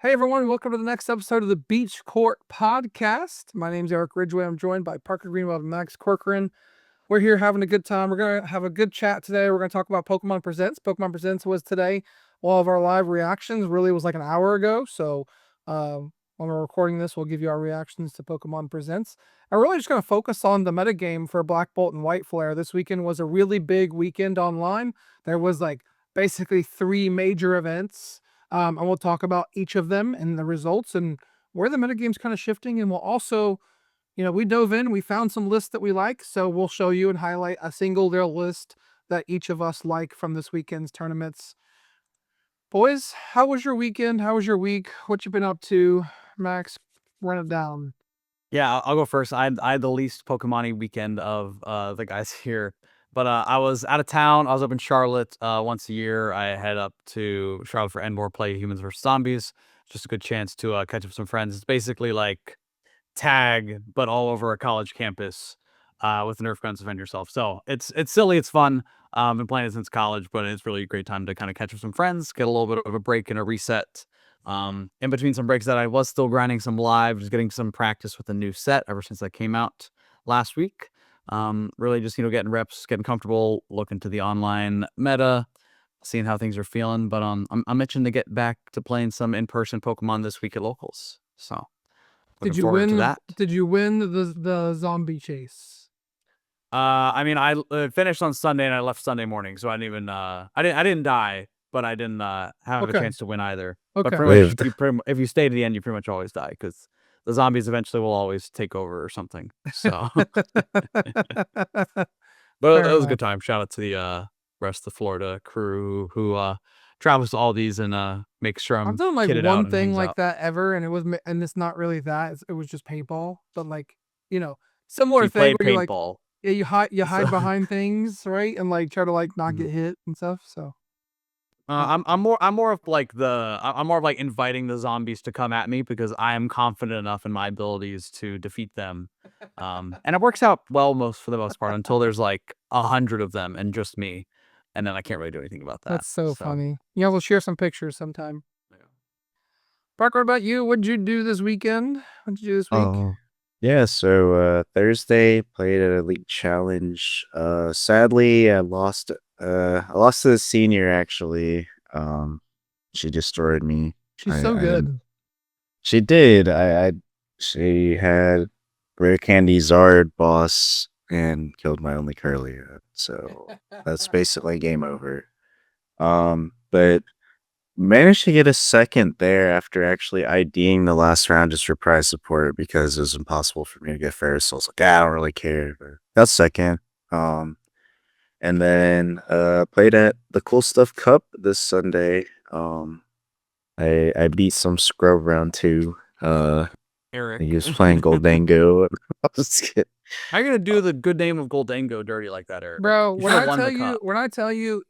Hey everyone, welcome to the next episode of the Beach Court Podcast. My name's Eric Ridgway. I'm joined by Parker Greenwald and Max Corcoran. We're here having a good time. We're going to have a good chat today. We're going to talk about Pokémon Presents. Pokémon Presents was today. All of our live reactions really was like an hour ago. So when we're recording this, we'll give you our reactions to Pokémon Presents. I'm really just going to focus on the metagame for Black Bolt and White Flare. This weekend was a really big weekend online. There was like basically 3 major events. And we'll talk about each of them and the results and where the metagame's kind of shifting. And we'll also, we dove in, we found some lists that we like. So we'll show you and highlight a single little list that each of us like from this weekend's tournaments. Boys, how was your weekend? How was your week? What you been up to? Max, run it down. Yeah, I'll go first. I had the least Pokemon-y weekend of the guys here. But I was out of town. I was up in Charlotte once a year. I head up to Charlotte for Endmore, play Humans vs. Zombies. Just a good chance to catch up with some friends. It's basically like tag, but all over a college campus with Nerf guns to defend yourself. So it's silly. It's fun. Been playing it since college, but it's really a great time to kind of catch up with some friends, get a little bit of a break and a reset. In between some breaks that I was still grinding some live, just getting some practice with the new set ever since that came out last week. Really just, getting reps, getting comfortable, looking to the online meta, seeing how things are feeling. But I'm itching to get back to playing some in-person Pokemon this week at locals. So looking forward to that. Did you win the zombie chase? I finished on Sunday and I left Sunday morning, so I didn't die, but I didn't have a chance to win either. Okay. But pretty much, if you stay to the end, you pretty much always die because the zombies eventually will always take over or something. So, but it was a good time. Shout out to the rest of the Florida crew who travels to all these and makes sure I've done like one thing like that ever, and it's not really that. It was just paintball, but like similar thing where you're paintball. Like, you hide behind things, right, and like try to like not get hit and stuff. So. I'm more of like inviting the zombies to come at me because I am confident enough in my abilities to defeat them, and it works out well for the most part until there's like 100 of them and just me, and then I can't really do anything about that. That's so funny. Yeah, we'll share some pictures sometime. Yeah. Parker, what about you? What did you do this weekend? What did you do this week? Yeah, so Thursday played at Elite Challenge. Sadly I lost to the senior actually. She destroyed me. She's so good. She did. She had Rare Candy Zard boss and killed my only Curlia. So that's basically game over. But managed to get a second there after actually IDing the last round just for prize support because it was impossible for me to get first. So I was like, I don't really care. But that's second. And then played at the Cool Stuff Cup this Sunday. I beat some scrub round 2. Eric. He was playing Goldango. How are you gonna do the good name of Goldango dirty like that, Eric? Bro, when I tell you,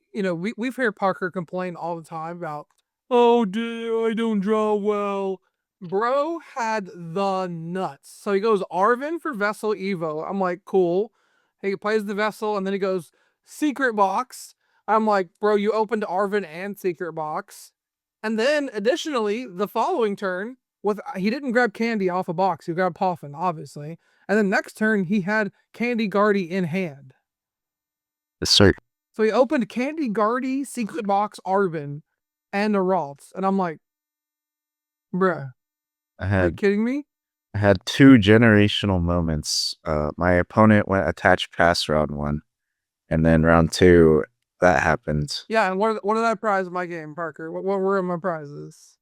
we've heard Parker complain all the time about, oh, I don't draw well. Bro had the nuts. So he goes Arven for Vessel Evo. I'm like, cool. He plays the Vessel, and then he goes Secret Box. I'm like, bro, you opened Arven and Secret Box. And then, additionally, the following turn, he didn't grab Candy off a box. He grabbed Poffin, obviously. And then next turn, he had Candy Guardy in hand. So he opened Candy Guardy, Secret Box, Arven, and the Ralts. And I'm like, bruh, are you kidding me? I had 2 generational moments. My opponent went attached pass round 1. And then round 2, that happened. Yeah, and what did I prize in my game, Parker? What were my prizes?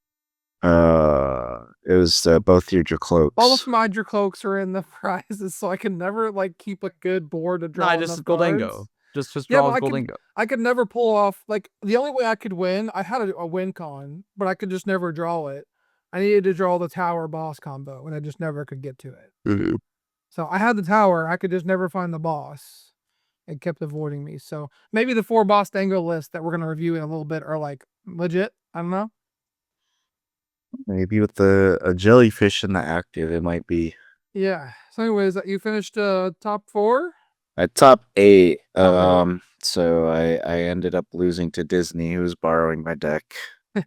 It was both your Dracloaks. All of my Dracloaks are in the prizes, so I can never like keep a good board to draw. Just Goldango. Just draw Goldango. I could never pull off, like, the only way I could win, I had a win con, but I could just never draw it. I needed to draw the tower boss combo, and I just never could get to it. Mm-hmm. So I had the tower, I could just never find the boss. It kept avoiding me. So maybe the 4 boss Dengo list that we're going to review in a little bit are like legit. I don't know. Maybe with a jellyfish in the active, it might be. Yeah. So anyways, you finished top 4? At top 8. So I ended up losing to Disney, who was borrowing my deck.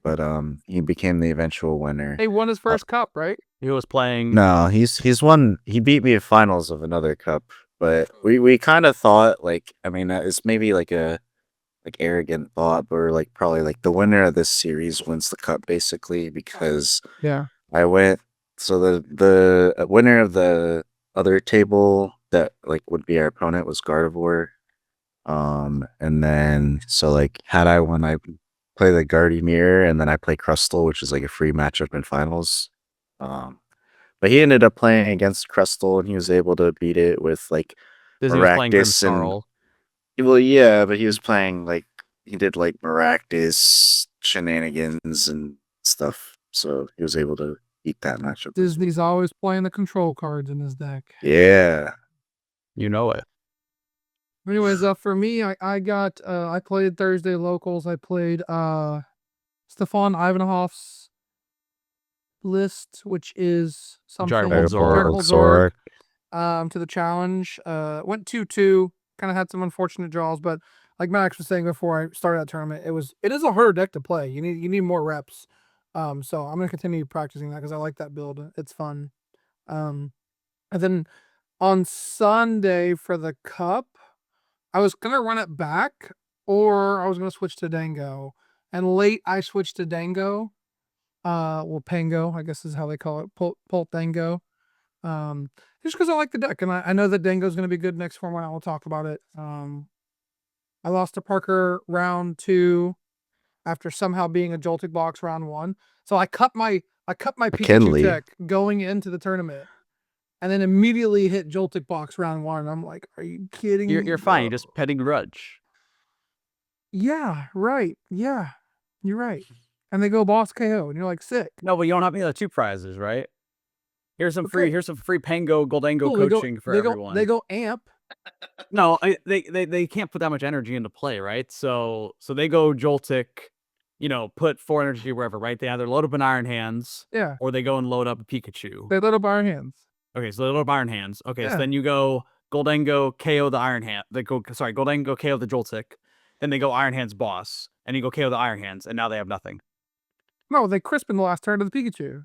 but he became the eventual winner. He won his first cup, right? He was playing. No, he's won. He beat me in finals of another cup, but we kind of thought like, I mean, it's maybe like a arrogant thought, but we're like probably like the winner of this series wins the cup basically because Yeah. I went. So the winner of the other table that like would be our opponent was Gardevoir. And then so like had I won, I play the Guardy Mirror, and then I play Crustle, which is like a free matchup in finals. But he ended up playing against Crustle, and he was able to beat it with like Disney was playing Maractus and Grimmsnarl. well, yeah, but he was playing like he did like Maractus shenanigans and stuff, so he was able to beat that matchup. Disney's always playing the control cards in his deck. Yeah. You know it. Anyways, for me, I played Thursday locals. I played Stefan Ivanhoff's list, which is something Gyrobolt Zord. Gyrobolt Zord, to the challenge. Went 2-2. Kind of had some unfortunate draws, but like Max was saying before I started that tournament, it is a harder deck to play. You need more reps. So I'm gonna continue practicing that because I like that build. It's fun. And then on Sunday for the cup, I was gonna run it back, or I was gonna switch to Dengo. And late I switched to Dengo. Well, Pango, I guess is how they call it. Pult Dengo. Just because I like the deck, and I know that Dengo's gonna be good next format. We'll talk about it. I lost to Parker round 2 after somehow being a Joltik box round 1. So I cut my Pikachu McKinley. deck going into the tournament, and then immediately hit Joltik box round 1. And I'm like, are you kidding me? You're fine. You're just petting grudge. Yeah, right. Yeah, you're right. And they go boss KO, and you're like, sick. No, but you don't have any of the 2 prizes, right? Here's some Okay. free Pango Goldango Cool, coaching for everyone. They go amp. No, they can't put that much energy into play, right? So they go Joltik, put 4 energy wherever, right? They either load up an Iron Hands, Yeah, or they go and load up a Pikachu. they let up Iron Hands. Okay, so they load up Iron Hands. Okay, Yeah. so then you go Goldango KO the Iron Hand. Goldango KO the Joltik. Then they go Iron Hands boss, and you go KO the Iron Hands, and now they have nothing. No, they crisp in the last turn of the Pikachu.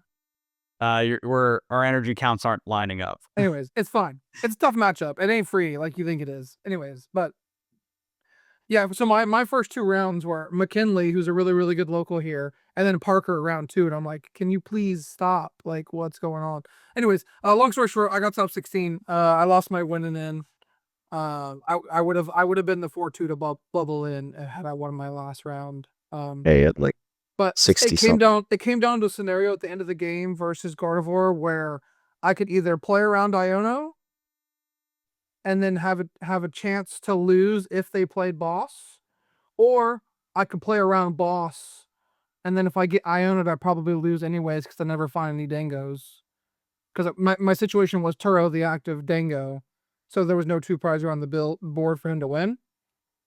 Our energy counts aren't lining up. Anyways, it's fine. It's a tough matchup. It ain't free like you think it is. Anyways, but yeah, so my first 2 rounds were McKinley, who's a really, really good local here, and then Parker round 2. And I'm like, can you please stop? Like, what's going on? Anyways, long story short, I got top 16. I lost my winning in. I would have been the 4-2 to bubble in had I won my last round. Hey, at like But 60 it came down to a scenario at the end of the game versus Gardevoir where I could either play around Iono and then have a chance to lose if they played boss, or I could play around boss, and then if I get Iono'd, I probably lose anyways because I never find any Dengos. Because my situation was Turo, the active Dengo, so there was no 2 prize around the board for him to win.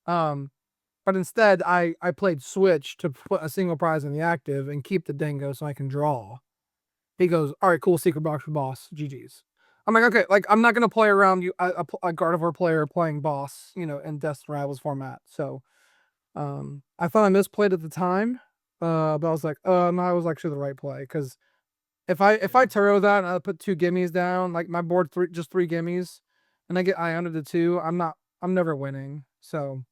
But instead, I played Switch to put a single prize in the active and keep the Dengo so I can draw. He goes, all right, cool, secret box for boss, GG's. I'm like, okay, like I'm not gonna play around you a Gardevoir player playing boss, in Destiny Rivals format. So, I thought I misplayed at the time, but I was like, no, I was actually the right play because if I Turo that and I put 2 gimmies down, like my board 3 gimmies, and I get Iona to 2, I'm never winning. So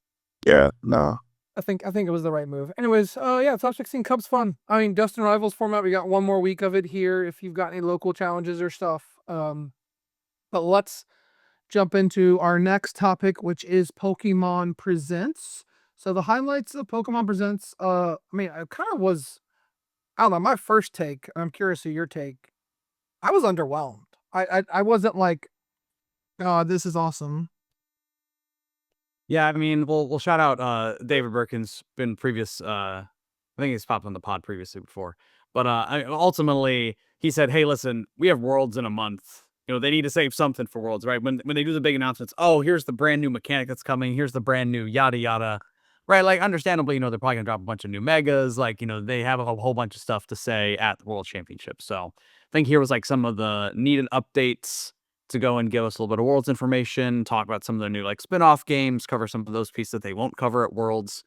Yeah, no. I think it was the right move. Anyways, yeah, top 16 Cup's fun. I mean, Dustin Rivals format, we got 1 more week of it here if you've got any local challenges or stuff. But let's jump into our next topic, which is Pokemon Presents. So the highlights of Pokemon Presents, I mean, I kind of was, I don't know, my first take, I'm curious of your take. I was underwhelmed. I wasn't like, oh, this is awesome. Yeah, I mean, we'll shout out David Birkin's been previous. I think he's popped on the pod previously before, but ultimately he said, "Hey, listen, we have Worlds in a month. They need to save something for Worlds, right? When they do the big announcements, oh, here's the brand new mechanic that's coming. Here's the brand new yada yada, right? Like, understandably, they're probably gonna drop a bunch of new megas. Like, they have a whole bunch of stuff to say at the World Championship. So I think here was like some of the needed updates." To go and give us a little bit of Worlds information, talk about some of the new like spin-off games, cover some of those pieces that they won't cover at Worlds.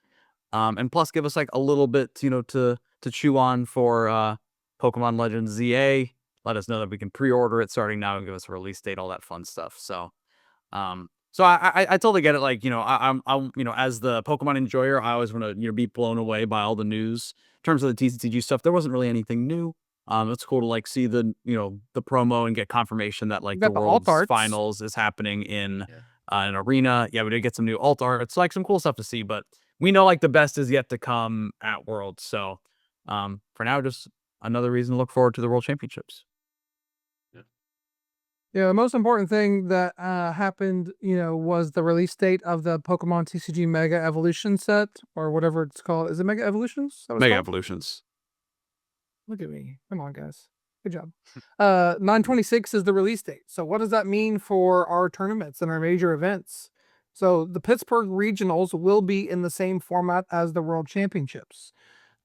and plus give us like a little bit, to chew on for Pokemon Legends ZA. Let us know that we can pre-order it starting now and give us a release date, all that fun stuff. So, I totally get it. Like, I'm as the Pokemon enjoyer, I always want to be blown away by all the news. In terms of the TCG stuff, there wasn't really anything new. It's cool to like see the the promo and get confirmation that like the got the alt World's arts. Finals is happening in an arena. Yeah, we did get some new alt art. It's like some cool stuff to see, but we know like the best is yet to come at Worlds. So, for now, just another reason to look forward to the World Championships. Yeah, the most important thing that happened, was the release date of the Pokemon TCG Mega Evolution set, or whatever it's called. Is it Mega Evolutions? Is that what it's Mega called? Evolutions. Look at me. Come on, guys. Good job. 9/26 is the release date. So what does that mean for our tournaments and our major events? So the Pittsburgh Regionals will be in the same format as the World Championships.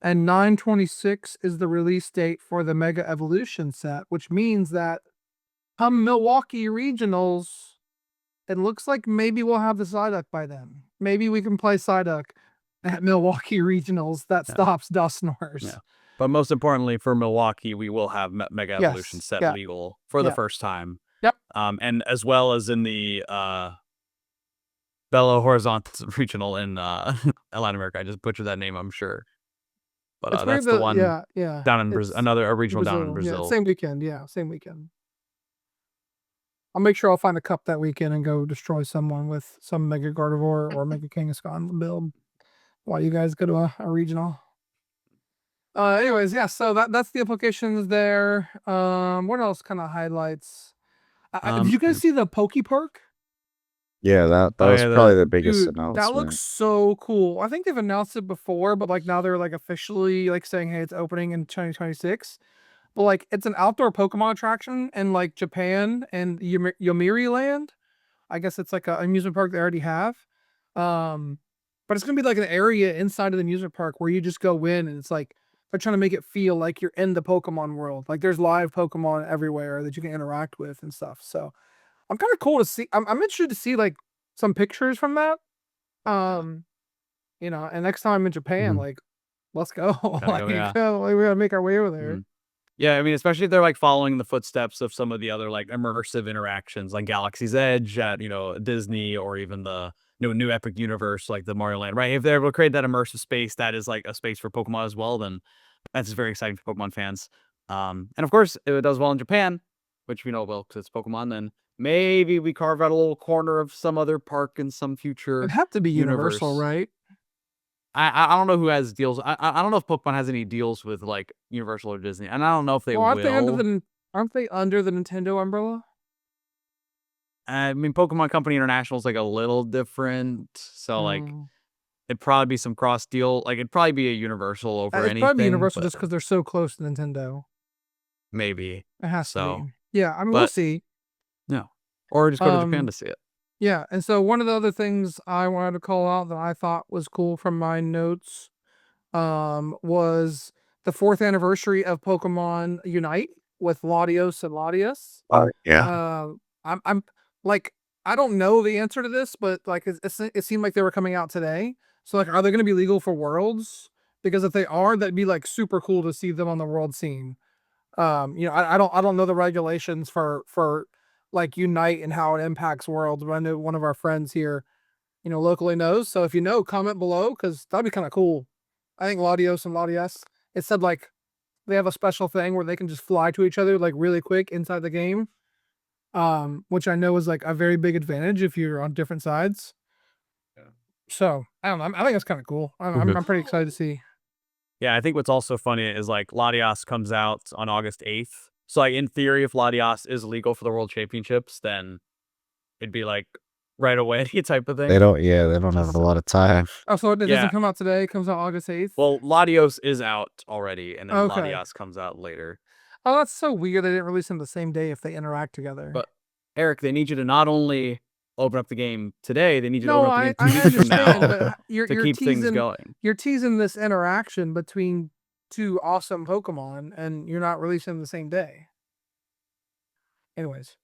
And 9/26 is the release date for the Mega Evolution set, which means that come Milwaukee Regionals, it looks like maybe we'll have the Psyduck by then. Maybe we can play Psyduck at Milwaukee Regionals. That stops Dusknoirs. Yeah. But most importantly, for Milwaukee, we will have Mega Evolution set legal for the first time. Yep. And as well as in the Belo Horizonte Regional in Latin America. I just butchered that name, I'm sure. But that's the one down in Brazil, a regional down in Brazil. Yeah, same weekend. Yeah, same weekend. I'll make sure I'll find a cup that weekend and go destroy someone with some Mega Gardevoir or Mega Kangaskhan build while you guys go to a regional. Anyways, yeah, so that's the applications there. What else kind of highlights? Did you guys see the Poke Park? Yeah, that was probably the biggest announcement. That looks so cool. I think they've announced it before, but like now they're like officially like saying, hey, it's opening in 2026. But like it's an outdoor Pokemon attraction in like Japan and Yomiuri Land. I guess it's like an amusement park they already have. But it's gonna be like an area inside of the amusement park where you just go in and it's like they're trying to make it feel like you're in the Pokemon world. Like there's live Pokemon everywhere that you can interact with and stuff. So I'm kind of cool to see. I'm interested to see like some pictures from that. And next time I'm in Japan, like let's go. We gotta make our way over there. Yeah, I mean, especially if they're like following the footsteps of some of the other like immersive interactions, like Galaxy's Edge at Disney, or even the new Epic Universe like the Mario Land, right? If they're able to create that immersive space that is like a space for Pokemon as well, then that's very exciting for Pokemon fans. And of course, if it does well in Japan, which we know will because it's Pokemon, then maybe we carve out a little corner of some other park in some future. It'd have to be Universal, right? I don't know who has deals. I don't know if Pokemon has any deals with like Universal or Disney, and I don't know if they will. Aren't they under the Nintendo umbrella? I mean, Pokemon Company International is like a little different, so like it'd probably be some cross deal. Like it'd probably be a Universal over anything. It'd probably be Universal just because they're so close to Nintendo. Maybe it has to be. Yeah, I mean we'll see. No, or just go to Japan to see it. Yeah, and so one of the other things I wanted to call out that I thought was cool from my notes was the 4th anniversary of Pokemon Unite with Latios and Latias. Yeah. I'm like, I don't know the answer to this, but like it seemed like they were coming out today. So like, are they going to be legal for Worlds? Because if they are, that'd be like super cool to see them on the world scene. I don't know the regulations for like Unite and how it impacts Worlds, but I know one of our friends here, locally knows. So if you know, comment below, because that'd be kind of cool. I think Latios and Latias, it said like they have a special thing where they can just fly to each other like really quick inside the game, which I know is like a very big advantage if you're on different sides. Yeah. So I don't know. I think it's kind of cool. I'm pretty excited to see. Yeah, I think what's also funny is like Latias comes out on August 8th. So like in theory, if Latias is legal for the World Championships, then it'd be like right away type of thing. They don't have a lot of time. Oh, so it doesn't come out today, it comes out August 8th? Well, Latios is out already, and then Latias comes out later. Oh, that's so weird they didn't release them the same day if they interact together. But Eric, they need you to not only open up the game today, they need you to open up the game 2 weeks from now to keep things going. You're teasing this interaction between 2 awesome Pokemon, and you're not releasing them the same day. Anyways.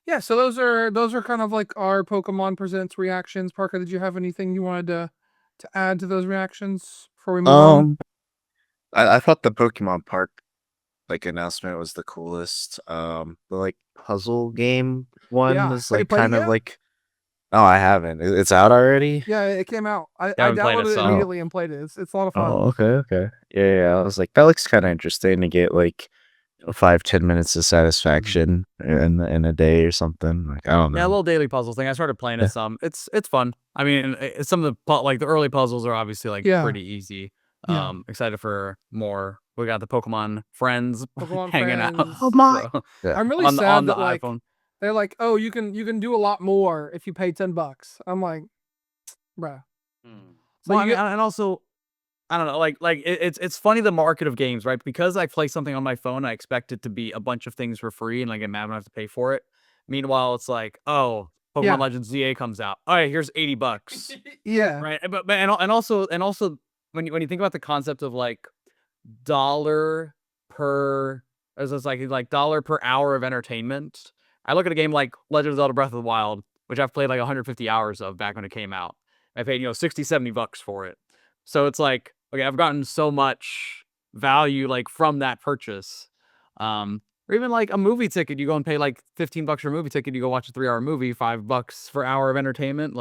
Yeah, so those are kind of like our Pokemon Presents reactions. Parker, did you have anything you wanted to to add to those reactions before we move on? I thought the Pokemon Park announcement was the coolest. The puzzle game one Yeah. was Have you played it kind of yet? like, oh, I haven't. It's out already. Yeah, it came out. I haven't played it, downloaded it so- immediately and played it. It's a lot of fun. Oh, okay. Yeah. I was like, that looks kind of interesting to get 5-10 minutes of satisfaction in a day or something. Like, I don't know. Yeah, a little daily puzzle thing. I started playing it some. It's fun. I mean, some of the early puzzles are obviously Yeah. pretty easy. Yeah. Excited for more. We got the Pokemon friends Pokemon hanging out. Friends. Oh my! So, Yeah. I'm really on sad the that iPhone. they're like, oh, you can do a lot more if you pay $10. I'm like, bruh. So Well, you I mean, and also, I don't know, it's funny the market of games, right? Because I play something on my phone, I expect it to be a bunch of things for free, and get mad when I have to pay for it. Meanwhile, it's like, oh, Pokemon Yeah. Legends ZA comes out. All right, here's $80, Yeah. right? But and also when you think about the concept of dollar per, as it's dollar per hour of entertainment. I look at a game like Legend of Zelda Breath of the Wild, which I've played 150 hours of back when it came out. I paid, $60-$70 for it. So it's like, okay, I've gotten so much value from that purchase. Or even a movie ticket, you go and pay $15 for a movie ticket, you go watch a 3-hour movie, $5 for hour of entertainment.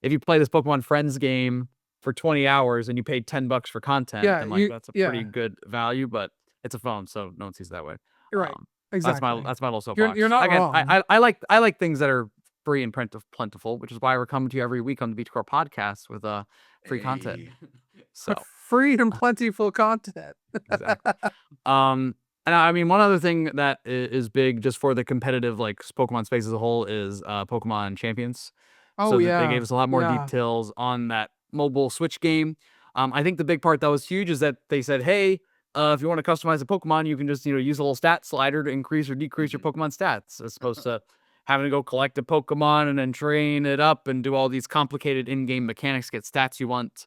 If you play this Pokemon Friends game for 20 hours and you paid $10 for content, Yeah, then that's a pretty good value, but it's a phone, so no one sees it that way. You're right. Um, Exactly. That's my little soapbox. You're not Again, wrong. I like things that are free and plentiful, which is why we're coming to you every week on the Beach Core podcast with free content. So Free and plentiful content. exactly. And I mean, one other thing that is big just for the competitive Pokemon space as a whole is Pokemon Champions. Oh, So yeah. they gave us a lot more Yeah. details on that mobile Switch game. I think the big part that was huge is that they said, hey, if you want to customize a Pokemon, you can just use a little stat slider to increase or decrease your Pokemon stats, as opposed to having to go collect a Pokemon and then train it up and do all these complicated in-game mechanics, get stats you want.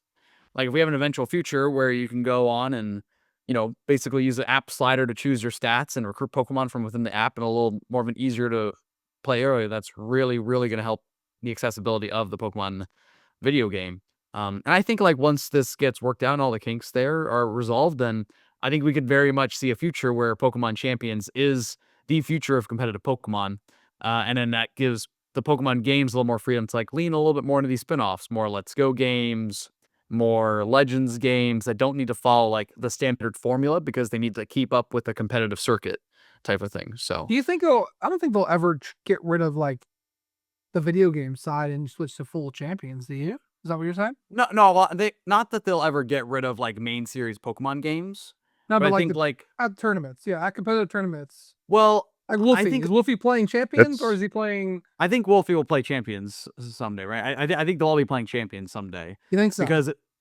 If we have an eventual future where you can go on and basically use the app slider to choose your stats and recruit Pokemon from within the app in a little more of an easier to play area, that's really, really going to help the accessibility of the Pokemon video game. And I think once this gets worked out and all the kinks there are resolved, then I think we could very much see a future where Pokemon Champions is the future of competitive Pokemon. And then that gives the Pokemon games a little more freedom to lean a little bit more into these spin-offs, more Let's Go games, more Legends games that don't need to follow the standard formula because they need to keep up with the competitive circuit type of thing. So Do you think I don't think they'll ever get rid of the video game side and switch to full champions, do you? Is that what you're saying? no, they not that they'll ever get rid of main series Pokemon games. No, But but I think at tournaments. Yeah, at competitive tournaments. well, Like Wolfie. I think Is Wolfie playing champions or That's- is he playing? I think Wolfie will play Champions someday, right? I think they'll all be playing Champions someday You think so?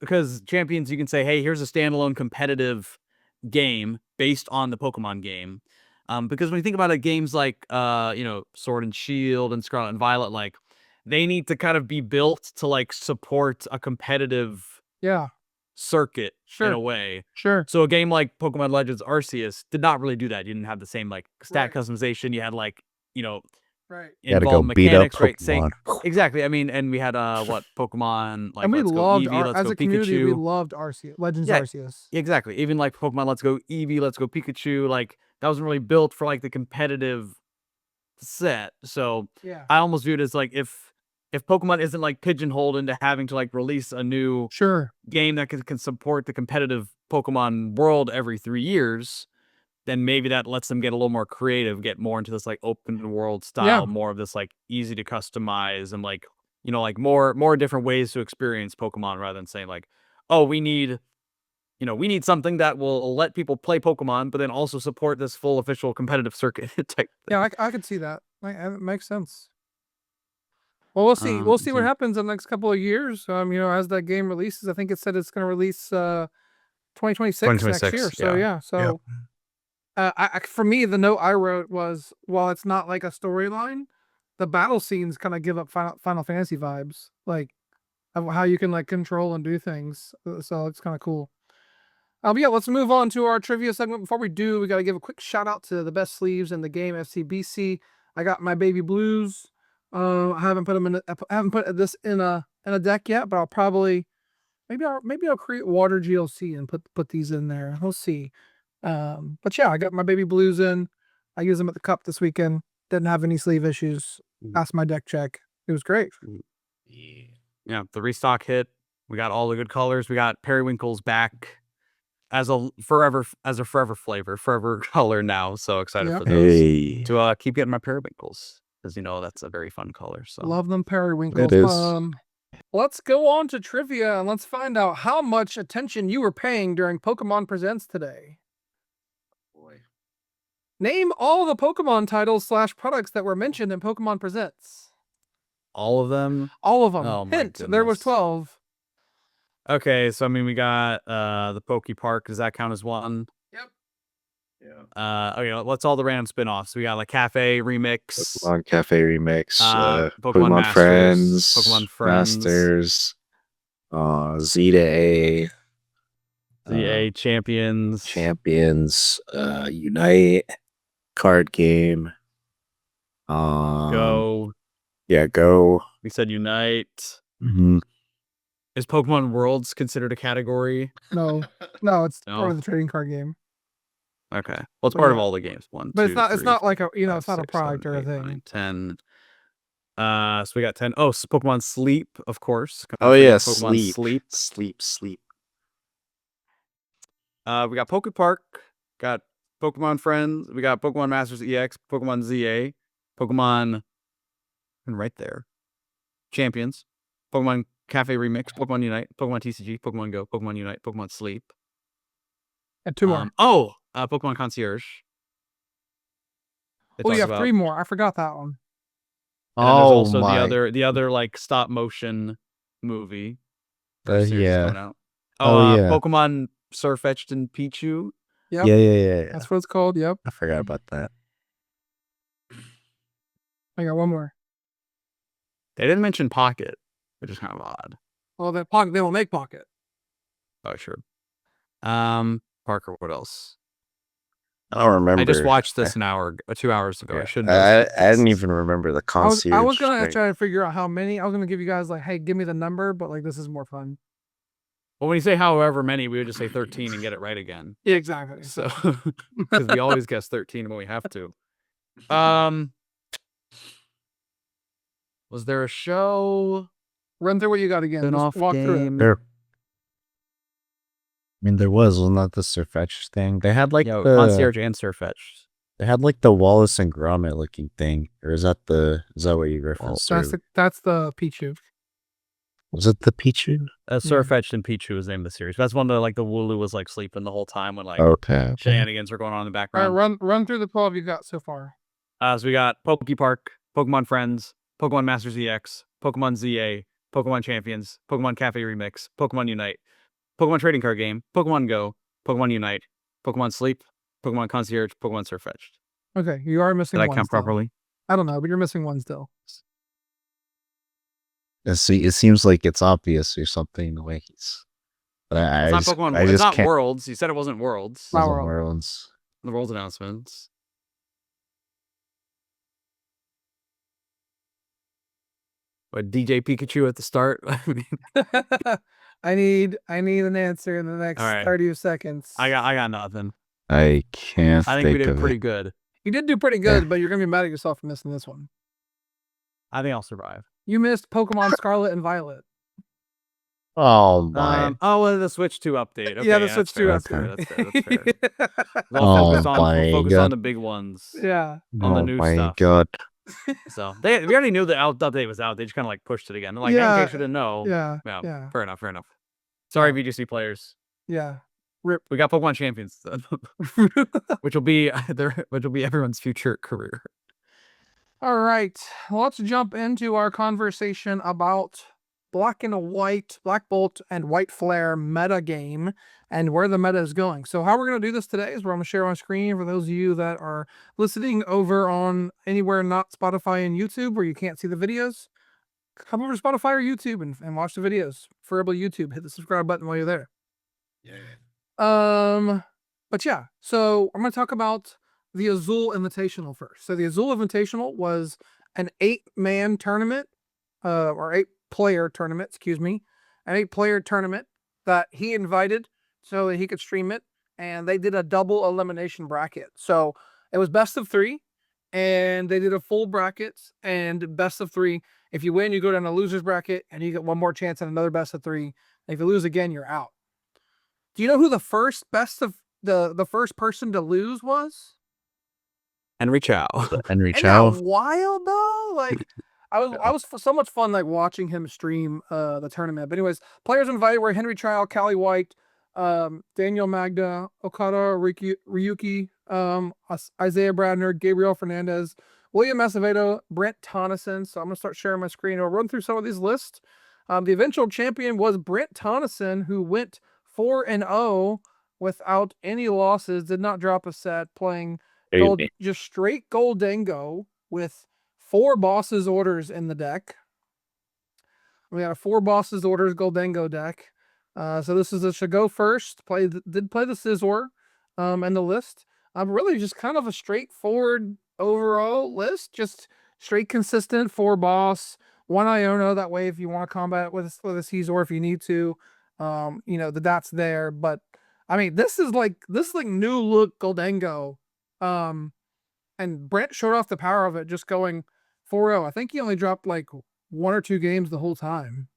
because Champions, you can say, hey, here's a standalone competitive game based on the Pokemon game. Because when you think about it, games like Sword and Shield and Scarlet and Violet, they need to kind of be built to support a competitive Yeah, circuit in sure. a way. Sure. So a game like Pokemon Legends Arceus did not really do that. You didn't have the same stat Right. customization. You had Right. You gotta go involved beat up mechanics, right? Same, Pokemon. exactly. I mean, and we had what Pokemon And we Let's Go loved Eevee, Let's as Go a community, we Pikachu. loved Arceus, Legends Yeah. Arceus. Exactly. Even Pokemon Let's Go Eevee, Let's Go Pikachu, that wasn't really built for the competitive set. So Yeah. I almost view it as if Pokemon isn't pigeonholed into having to release a new Sure. game that can support the competitive Pokemon world every 3 years, then maybe that lets them get a little more creative, get more into this open world style, more of this easy to customize and more different ways to experience Pokemon rather than saying oh, we need something that will let people play Pokemon, but then also support this full official competitive circuit type. Yeah, I could see that. It makes sense. Well, we'll see. We'll see what happens in the next couple of years. As that game releases, I think it said it's going to release 2026 next year. 2026, So yeah. So for me, the note I wrote was, while it's not like a storyline, the battle scenes kind of give up Final Fantasy vibes, of how you can control and do things. So it's kind of cool. But yeah, let's move on to our trivia segment. Before we do, we got to give a quick shout out to the best sleeves in the game, FCBC. I got my baby blues. I haven't put them in. I haven't put this in a deck yet, but I'll probably maybe I'll create water GLC and put these in there. We'll see. But yeah, I got my baby blues in. I used them at the cup this weekend. Didn't have any sleeve issues. Passed my deck check. It was great. Yeah, the restock hit. We got all the good colors. We got periwinkles back as a forever flavor, forever color now. So excited for those to keep getting my periwinkles, because that's a very fun color. So love them periwinkles. It is. Let's go on to trivia and let's find out how much attention you were paying during Pokemon Presents today. Boy. Name all the Pokemon titles / products that were mentioned in Pokemon Presents. all of them. All of them. Oh, my Hint, there was goodness. 12. Okay, so we got the Poke Park. Does that count as one? Yep. Yeah. Okay, what's all the random spin-offs? We got like Cafe Remix, Pokemon Cafe Remix, Pokemon Masters, Friends, Pokemon Friends, Masters, Z to A, ZA Champions, Unite, card game. Go. Yeah, Go. We said Unite. Mm-hmm. Is Pokemon Worlds considered a category? No, it's part of the trading card game. Okay, well, it's But part of yeah. all the games. One, But two, it's not like a five, it's not a six, product seven, or a eight, thing. 9, 10. So we got 10. Oh, so Pokemon Sleep, of course. Oh yeah, Pokemon Sleep. We got Poke Park, got Pokemon Friends, we got Pokemon Masters EX, Pokemon ZA, Pokemon, and right there, Champions, Pokemon Cafe Remix, Pokemon Unite, Pokemon TCG, Pokemon Go, Pokemon Unite, Pokemon Sleep. And 2 more. Pokemon Concierge. You have 3 more. I forgot that one. And then there's also the other like stop motion movie. Yeah. Pokemon Surfetched and Pichu. Yep. Yeah. That's what it's called. Yep. I forgot about that. I got one more. They didn't mention Pocket, which is kind of odd. Well, that Pocket, they will make Pocket. Oh, sure. Parker, what else? I don't remember. I just watched this 2 hours ago. Yeah. I shouldn't. I didn't even remember the concierge. I was gonna try to figure out how many. I was gonna give you guys like, hey, give me the number, but like this is more fun. Well, when you say however many, we would just say 13 and get it right again. Yeah, exactly. So, because we always guess 13 when we have to. Was there a show? Run through what you got again. Spin-off Just walk through it. There. I mean, there was not the Surfetch thing. They had like the Concierge and Surfetch. They had like the Wallace and Gromit looking thing, or is that what you referenced? That's the Pichu. Was it the Pichu? Surfetched and Pichu was the name of the series. That's one that like the Wooloo was like sleeping the whole time when like okay. shenanigans were going on in the All background. right, run through the 12 you got so far. So we got Poke Park, Pokemon Friends, Pokemon Masters EX, Pokemon ZA, Pokemon Champions, Pokemon Cafe Remix, Pokemon Unite, Pokemon Trading Card Game, Pokemon Go, Pokemon Unite, Pokemon Sleep, Pokemon Concierge, Pokemon Surfetched. Okay, you are missing one. Did I count still. properly? I don't know, but you're missing one still. See, it seems like it's obvious or something the way he's. But It's not Pokemon. It's not Worlds. You said it wasn't Worlds. Not Worlds. The Worlds announcements. What, DJ Pikachu at the start? I need an answer in the next 30 seconds. I got nothing. I can't. I think we did pretty good. You did do pretty good, but you're gonna be mad at yourself for missing this one. I think I'll survive. You missed Pokemon Scarlet and Violet. Oh my! The Switch 2 update. Okay, yeah, the Switch 2 update. That's fair. Focus on the big ones. Yeah. On the new stuff. God. So we already knew the update was out. They just kind of like pushed it again. They're like, hey, in case you didn't know. Yeah. Fair enough. Sorry, VGC players. Yeah. Rip. We got Pokemon Champions, which will be everyone's future career. All right, let's jump into our conversation about Black and White, Black Bolt and White Flare metagame and where the meta is going. So how we're going to do this today is we're going to share on screen for those of you that are listening over on anywhere not Spotify and YouTube where you can't see the videos. Come over to Spotify or YouTube and watch the videos. Preferably YouTube. Hit the subscribe button while you're there. Yeah. But yeah, so I'm going to talk about the Azul Invitational first. So the Azul Invitational was an 8-man tournament, or 8-player tournament, an 8-player tournament that he invited so that he could stream it, and they did a double elimination bracket. So it was best of 3, and they did a full bracket and best of 3. If you win, you go down a loser's bracket, and you get one more chance at another best of 3. And if you lose again, you're out. Do you know who the first the first person to lose was? Henry Chow. Henry Isn't Chow. that wild though? Like, I was so much fun like watching him stream the tournament. But anyways, players invited were Henry Chow, Callie White, Daniel Magda, Okada Ryuki, Isaiah Bradner, Gabriel Fernandez, William Acevedo, Brent Tonneson. So I'm gonna start sharing my screen. I'll run through some of these lists. The eventual champion was Brent Tonneson, who went 4-0 without any losses, did not drop a set, playing gold, just straight gold Dengo with 4 bosses orders in the deck. We got a 4 bosses orders Goldengo deck. So this is a should go first. Did play the Scizor in the list. Really just kind of a straightforward overall list. Just straight consistent 4 boss, 1 Iono. That way, if you want to combat with a Scizor, if you need to, that's there. But I mean, this is like new look Goldengo. And Brent showed off the power of it just going 4-0. I think he only dropped like 1 or 2 games the whole time.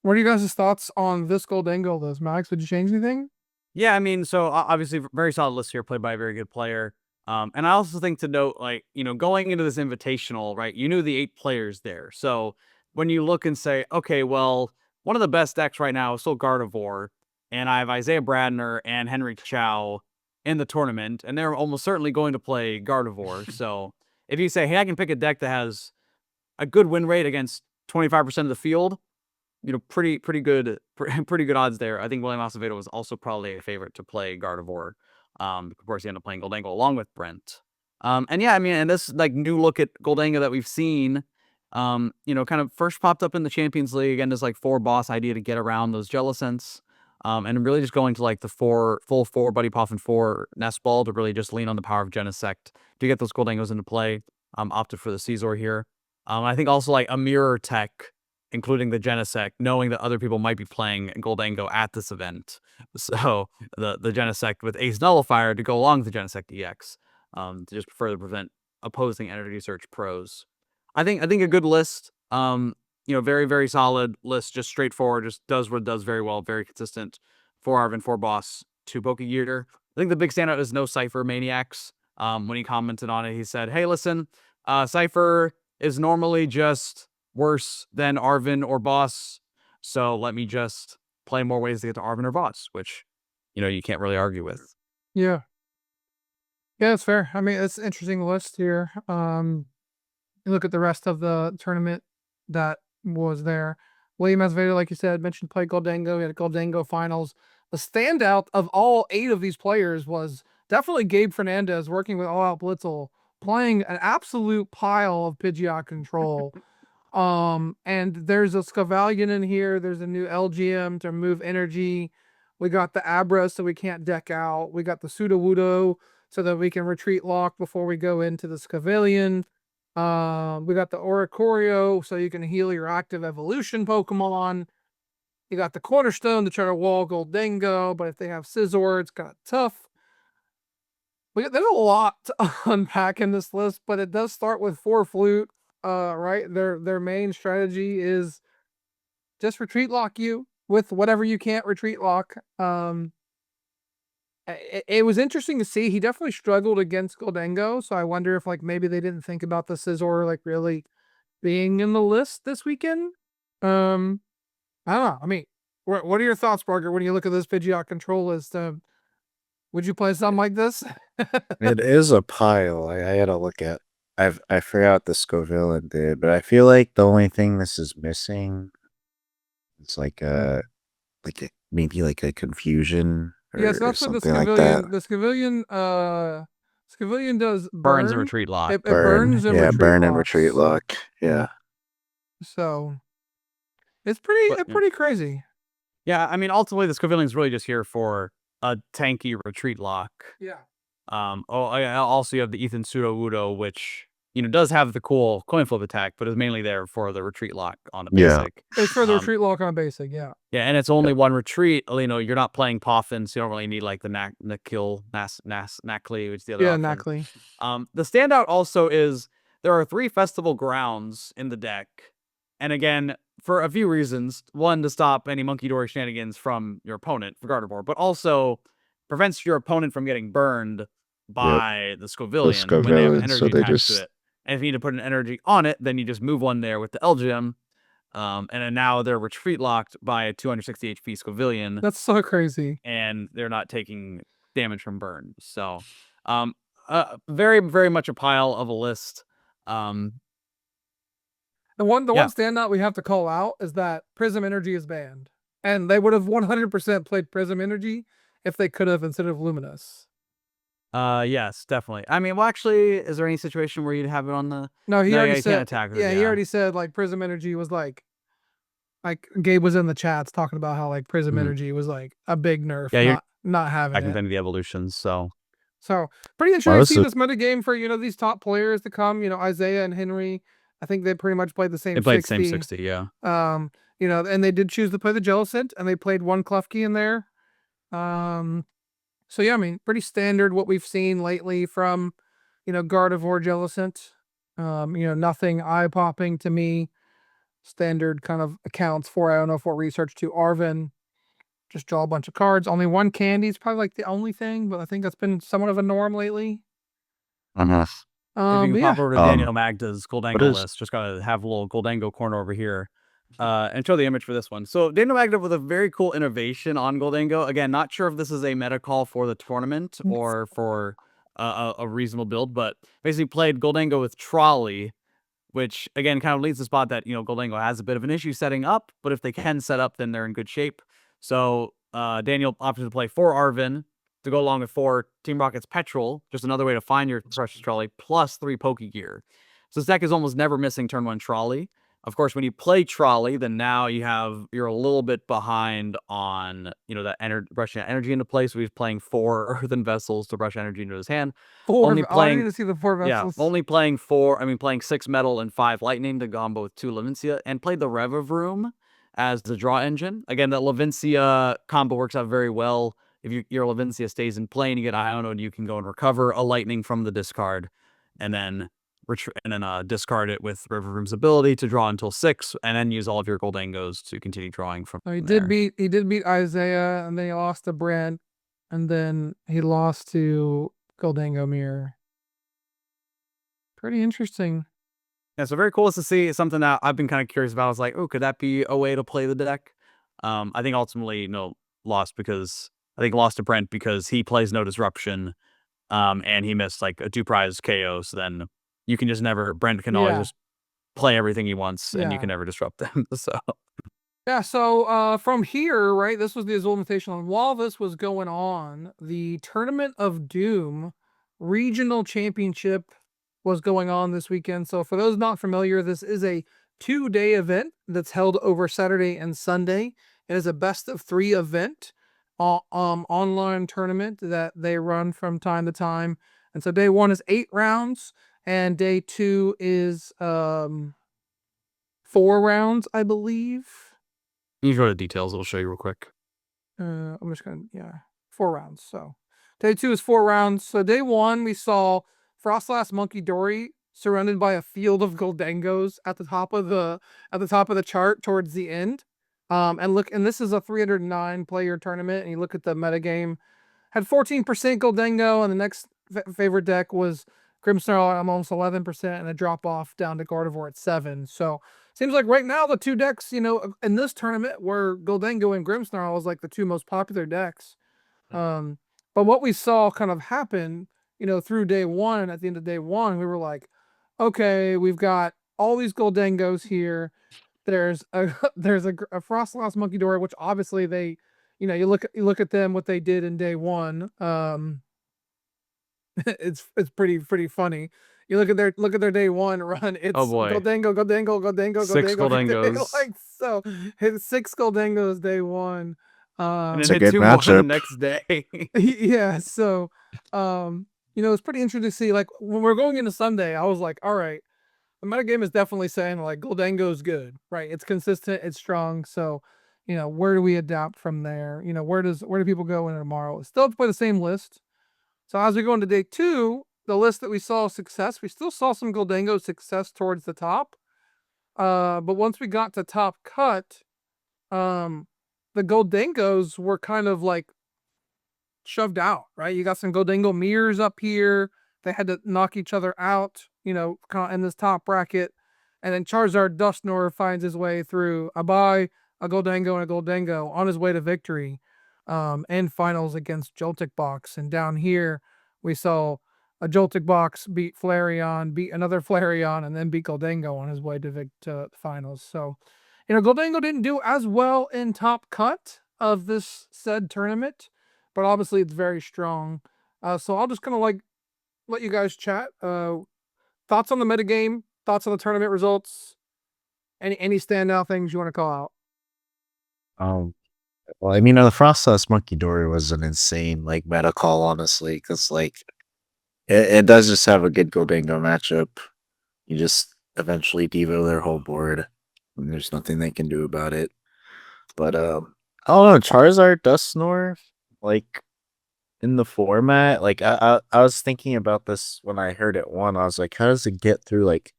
What are you guys' thoughts on this Goldengo list, Max? Would you change anything? Yeah, I mean, so obviously very solid list here, played by a very good player. And I also think to note, like, going into this invitational, right, you knew the 8 players there. So when you look and say, okay, well, one of the best decks right now is still Gardevoir, and I have Isaiah Bradner and Henry Chow in the tournament, and they're almost certainly going to play Gardevoir. So if you say, hey, I can pick a deck that has a good win rate against 25% of the field, pretty good odds there. I think William Acevedo was also probably a favorite to play Gardevoir. Of course, he ended up playing Goldengo along with Brent. And yeah, I mean, and this like new look at Goldengo that we've seen, kind of first popped up in the Champions League, and this like 4 boss idea to get around those Jellicents. And really just going to like the full 4 Buddy Poffin 4 Nest Ball to really just lean on the power of Genesect to get those Goldengos into play. Opted for the Scizor here. I think also like a mirror tech, including the Genesect, knowing that other people might be playing Goldengo at this event. So the Genesect with Ace Nullifier to go along with the Genesect EX, to just further prevent opposing Energy Search pros. I think a good list. Very, very solid list, just straightforward, just does what it does very well, very consistent. 4 Arvin, 4 Boss, 2 Pokegear. I think the big standout is no Cypher Maniacs. When he commented on it, he said, hey, listen, Cypher is normally just worse than Arvin or Boss, so let me just play more ways to get to Arvin or Boss, which, you can't really argue with. Yeah. Yeah, it's fair. I mean, it's an interesting list here. You look at the rest of the tournament that was there. William Acevedo, like you said, mentioned played Goldengo. He had a Goldengo finals. The standout of all 8 of these players was definitely Gabe Fernandez working with All Out Blitzel, playing an absolute pile of Pidgeot control. And there's a Scavalion in here. There's a new LGM to move energy. We got the Abra so we can't deck out. We got the Sudowoodo so that we can retreat lock before we go into the Scavalion. We got the Oricorio so you can heal your active evolution Pokemon. You got the Cornerstone to try to wall Goldengo, but if they have Scizor, it's kind of tough. There's a lot to unpack in this list, but it does start with 4 Flute. Right? Their main strategy is just retreat lock you with whatever you can't retreat lock. It was interesting to see. He definitely struggled against Goldengo, so I wonder if like maybe they didn't think about the Scizor like really being in the list this weekend. I don't know. I mean, what are your thoughts, Parker, when you look at this Pidgeot control list? Would you play something like this? It is a pile. I had to look at. I forgot the Scoville did, but I feel like the only thing this is missing is maybe like a confusion Yeah, so or that's what the something like that. Scavalion, Scavalion does Burns and burn. retreat lock. It burns and retreat burn and locks. retreat lock. Yeah. So it's pretty crazy. Yeah, I mean, ultimately, the Scavalion is really just here for a tanky retreat lock. Yeah. Also you have the Ethan Sudowoodo, which, does have the cool coin flip attack, but is mainly there for the retreat lock on a Yeah. basic. It's for the retreat lock on basic, yeah. Yeah, and it's only one retreat. You're not playing Poffin, so you don't really need like the Nakil, Nakli, which is the other Yeah, option. Knackley. The standout also is there are 3 festival grounds in the deck, and again, for a few reasons. One, to stop any monkey dory shenanigans from your opponent for Gardevoir, but also prevents your opponent from getting burned by the Scovillian when they have an Scovillian, so energy they attached to just- it. And if you need to put an energy on it, then you just move one there with the Elgyem. And then now they're retreat locked by a 260 HP Scovillian, That's so crazy. and they're not taking damage from burn. So, very, very much a pile of a list. The one Yeah. standout we have to call out is that Prism Energy is banned. And they would have 100% played Prism Energy if they could have instead of Luminous. Yes, definitely. I mean, well, actually, is there any situation where you'd have it on the? No, he No, already yeah, you said. can't attack her, yeah, he yeah. already said like Prism Energy was like Gabe was in the chats talking about how like Prism Mhm. Energy was like a big nerf, Yeah, you're not having back it. into the evolutions. So So pretty Why interesting was to see it- this metagame for these top players to come. Isaiah and Henry. I think they pretty much played the same. they played 60. same 60, yeah. And they did choose to play the Jellicent, and they played one Klefki in there. So yeah, I mean, pretty standard what we've seen lately from, Gardevoir, Jellicent. Nothing eye popping to me. Standard kind of accounts for, I don't know, for research to Arvin. Just draw a bunch of cards. Only one candy is probably like the only thing, but I think that's been somewhat of a norm lately. If you can But pop yeah, over to Daniel Magda's Goldango is- list, just gotta have a little Goldango corner over here. And show the image for this one. So Daniel Magda with a very cool innovation on Goldango. Again, not sure if this is a meta call for the tournament or for a reasonable build, but basically played Goldango with Trolley, which again kind of leads to the spot that Goldango has a bit of an issue setting up, but if they can set up, then they're in good shape. So Daniel opted to play 4 Arvin to go along with 4 Team Rocket's Petrol, just another way to find your precious Trolley, plus 3 Pokegear. So this deck is almost never missing turn 1 Trolley. Of course, when you play Trolley, then now you're a little bit behind on that brushing energy into place. So he's playing 4 earthen vessels to brush energy into his hand. I need to see the 4 vessels. Yeah, only playing 4. I mean, playing 6 metal and 5 lightning to combo with 2 Levincia, and played the Rev of Room as the draw engine. Again, that Levincia combo works out very well. If your Levincia stays in play and you get Iono, you can go and recover a lightning from the discard, and then discard it with River Room's ability to draw until 6, and then use all of your Goldangos to continue drawing from He there. did beat Isaiah, and then he lost to Brent, and then he lost to Goldango Mirror. Pretty interesting. Yeah, so very cool to see. It's something that I've been kind of curious about. I was like, oh, could that be a way to play the deck? I think ultimately, lost to Brent because he plays no disruption, and he missed like a 2-prize KO. So then you can just Brent can always just play everything he wants, and you can never disrupt them. So Yeah, so from here, right, this was the Azul Invitational, and while this was going on, the Tournament of Doom Regional Championship was going on this weekend. So for those not familiar, this is a 2-day event that's held over Saturday and Sunday. It is a best of 3 event, online tournament that they run from time to time. And so day 1 is 8 rounds, and day 2 is 4 rounds, I believe. you can go to details. It'll show you real quick. I'm just gonna 4 rounds. So day 2 is 4 rounds. So day 1 we saw Frostlass Monkey Dory surrounded by a field of Goldangos at the top of the chart towards the end. And this is a 309 player tournament, and you look at the metagame, had 14% Goldango, and the next favorite deck was Grimmsnarl at almost 11%, and a drop off down to Gardevoir at 7. So seems like right now the 2 decks, in this tournament were Goldango and Grimmsnarl was like the 2 most popular decks. But what we saw kind of happen, through day 1, and at the end of day 1, we were like, okay, we've got all these Goldangos here. There's a Frostlass Monkey Dory, which obviously they, you look at them, what they did in day 1. It's pretty funny. You look at their day 1 run. It's Oh boy. Goldango. 6 Goldangos. Like so, hit 6 Goldangos day 1. And It's then a hit good 2 more the matchup. next day. Yeah. So, it's pretty interesting to see, like, when we're going into Sunday, I was like, all right, the metagame is definitely saying, like, Goldango's good, right? It's consistent, it's strong. So, where do we adapt from there? Where do people go in tomorrow? Still have to play the same list. So as we go into day 2, the list that we saw success, we still saw some Goldango success towards the top. But once we got to top cut, the Goldangos were kind of like shoved out, right? You got some Goldango mirrors up here. They had to knock each other out, in this top bracket. And then Charizard Dusknoir finds his way through a bye, a Goldango, and a Goldango on his way to victory and finals against Joltik Box. And down here, we saw a Joltik Box beat Flareon, beat another Flareon, and then beat Goldango on his way to the finals. So, Goldango didn't do as well in top cut of this said tournament, but obviously it's very strong. So I'll just kind of like let you guys chat. Thoughts on the metagame, thoughts on the tournament results, any standout things you want to call out? Well, I mean, the Frostless Monkey Dory was an insane like meta call, honestly, because like it does just have a good Goldango matchup. You just eventually devo their whole board, and there's nothing they can do about it. But I don't know, Charizard Dusknoir, like in the format, like I was thinking about this when I heard it won. I was like, how does it get through like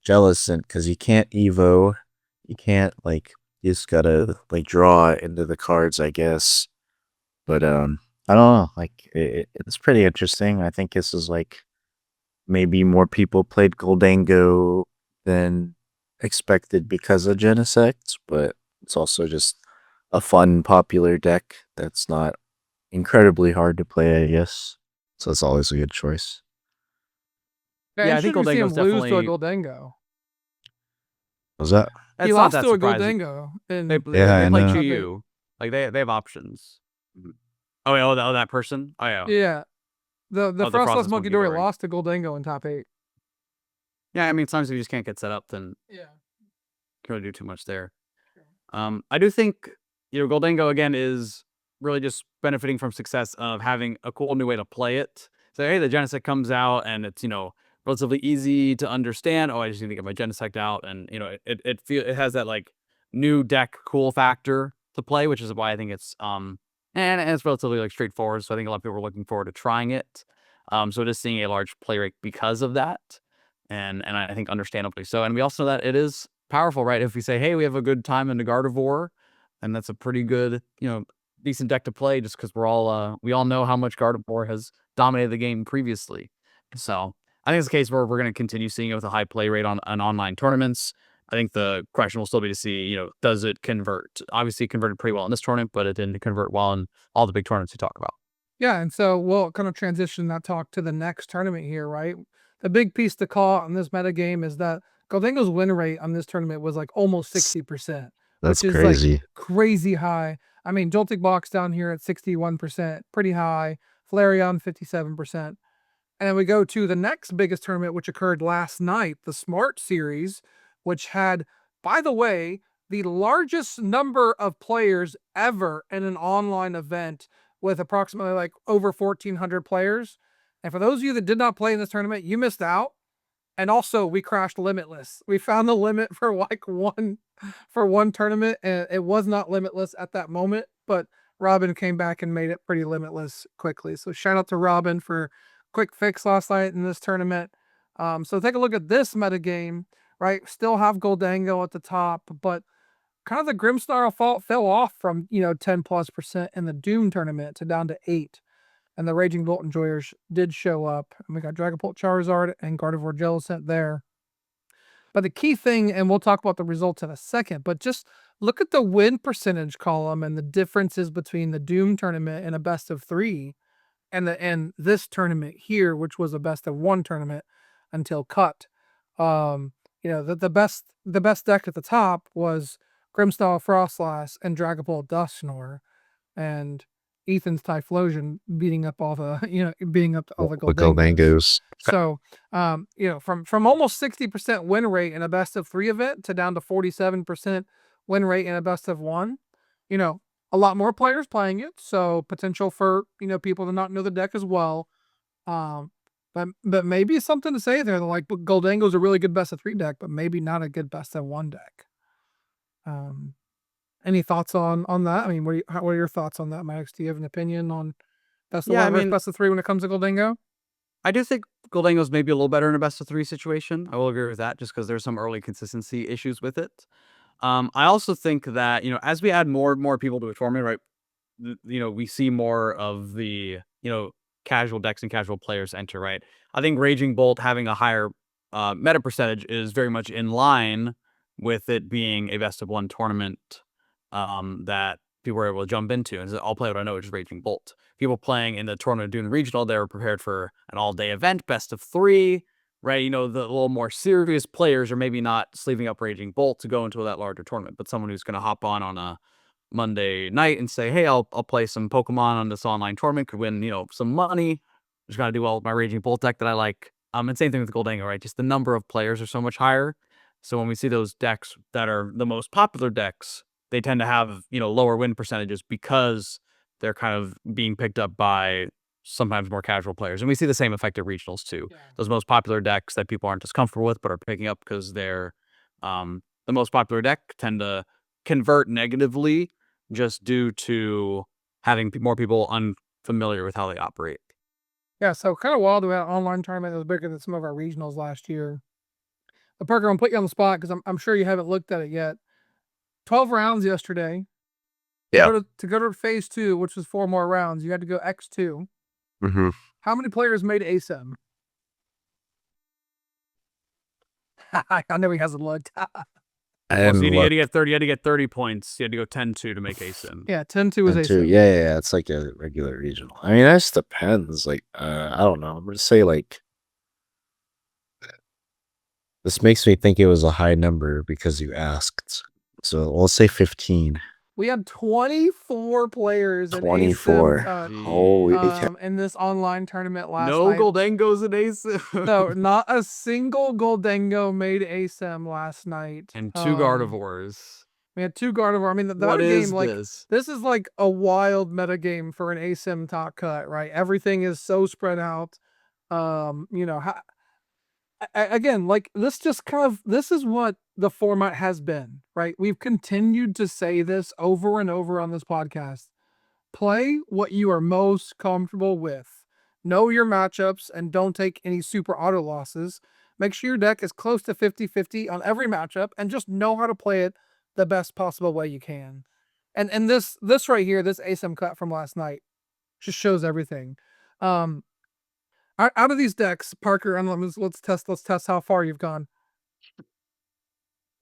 Jellicent? Because you can't Evo, you can't like you just gotta like draw into the cards, I guess. But I don't know, like it's pretty interesting. I think this is like maybe more people played Goldango than expected because of Genesect, but it's also just a fun, popular deck that's not incredibly hard to play, I guess. So it's always a good choice. Yeah, I think interesting to see him Goldango's lose to a definitely. Goldango. Was that? It's He not lost that to a surprising. Goldango. They And Yeah, they I play know. Chu. Like they have options. Oh yeah, that person. Oh yeah. yeah, the Oh, the Frostless Frostless Monkey Monkey Dory Dory. lost to Goldango in top 8. Yeah, I mean sometimes if you just can't get set up, then Yeah. can't really do too much there. I do think Goldango again is really just benefiting from success of having a cool new way to play it. So hey, the Genesect comes out and it's relatively easy to understand. Oh, I just need to get my Genesect out, and it has that like new deck cool factor to play, which is why I think it's and it's relatively like straightforward. So I think a lot of people are looking forward to trying it. So just seeing a large play rate because of that, and I think understandably so. And we also know that it is powerful, right? If we say, hey, we have a good time in the Gardevoir, and that's a pretty good, decent deck to play, just because we all know how much Gardevoir has dominated the game previously. So I think it's a case where we're going to continue seeing it with a high play rate on online tournaments. I think the question will still be to see, does it convert? Obviously, it converted pretty well in this tournament, but it didn't convert well in all the big tournaments we talk about. Yeah, and so we'll kind of transition that talk to the next tournament here, right? The big piece to call out in this metagame is that Goldango's win rate on this tournament was like almost 60%, That's which is like crazy. crazy high. I mean, Joltik Box down here at 61%, pretty high. Flareon 57%. And then we go to the next biggest tournament, which occurred last night, the Smart Series, which had, by the way, the largest number of players ever in an online event, with approximately like over 1,400 players. And for those of you that did not play in this tournament, you missed out. And also, we crashed limitless. We found the limit for one tournament, and it was not limitless at that moment. But Robin came back and made it pretty limitless quickly. So shout out to Robin for quick fix last night in this tournament. So take a look at this metagame, right? Still have Goldango at the top, but kind of the Grimmsnarl fell off from 10+% in the Doom tournament to down to 8. And the Raging Bolt Enjoyers did show up. And we got Dragapult Charizard and Gardevoir Jellicent there. But the key thing, and we'll talk about the results in a second, but just look at the win percentage column and the differences between the Doom tournament and a best of 3 and this tournament here, which was a best of 1 tournament until cut. The best deck at the top was Grimmsnarl Frostlass and Dragapult Dusknoir, and Ethan's Typhlosion beating up all the Goldangos. Goldangos. So, from almost 60% win rate in a best of 3 event to down to 47% win rate in a best of 1, a lot more players playing it. So potential for, people to not know the deck as well. But maybe something to say there. Like Goldango's a really good best of 3 deck, but maybe not a good best of 1 deck. Any thoughts on that? I mean, what are your thoughts on that, Max? Do you have an opinion on best of 1 versus best of 3 when it comes to Goldango? I do think Goldango's maybe a little better in a best of 3 situation. I will agree with that, just because there's some early consistency issues with it. I also think that, as we add more and more people to a tournament, right, we see more of the, casual decks and casual players enter, right? I think Raging Bolt having a higher meta percentage is very much in line with it being a best of 1 tournament that people were able to jump into. And I'll play what I know, which is Raging Bolt. People playing in the tournament doing the regional, they were prepared for an all-day event, best of 3, right? The little more serious players are maybe not sleeving up Raging Bolt to go into that larger tournament, but someone who's going to hop on a Monday night and say, hey, I'll play some Pokemon on this online tournament, could win, some money. Just got to do well with my Raging Bolt deck that I like. And same thing with Goldango, right? Just the number of players are so much higher. So when we see those decks that are the most popular decks, they tend to have, lower win percentages because they're kind of being picked up by sometimes more casual players. And we see the same effect at regionals too. Yeah. Those most popular decks that people aren't as comfortable with but are picking up because they're the most popular deck tend to convert negatively just due to having more people unfamiliar with how they operate. Yeah, so kind of wild we had an online tournament that was bigger than some of our regionals last year. But Parker, I'm gonna put you on the spot because I'm sure you haven't looked at it yet. 12 rounds yesterday. Yeah. To go to phase 2, which was 4 more rounds, you had to go X2. Mm-hmm. How many players made ASIM? I know he hasn't looked. So you had to get 30. You had to get 30 points. You had to go 10-2 to make ASIM. Yeah, 10-2 was ASIM. Yeah. It's like a regular regional. I mean, that just depends. Like, I don't know. I'm gonna say like this makes me think it was a high number because you asked. So we'll say 15. We had 24 players in 24. ASIM in this online tournament last night. No Goldengos in ASIM. No, not a single Goldango made ASIM last night. And 2 Gardevoirs. We had 2 Gardevoir. I mean, the metagame, like, this is like a wild metagame for an ASIM top cut, right? Everything is so spread out. Again, like, this is what the format has been, right? We've continued to say this over and over on this podcast. Play what you are most comfortable with. Know your matchups and don't take any super auto losses. Make sure your deck is close to 50-50 on every matchup and just know how to play it the best possible way you can. And this right here, this ASIM cut from last night, just shows everything. Out of these decks, Parker, and let's test how far you've gone.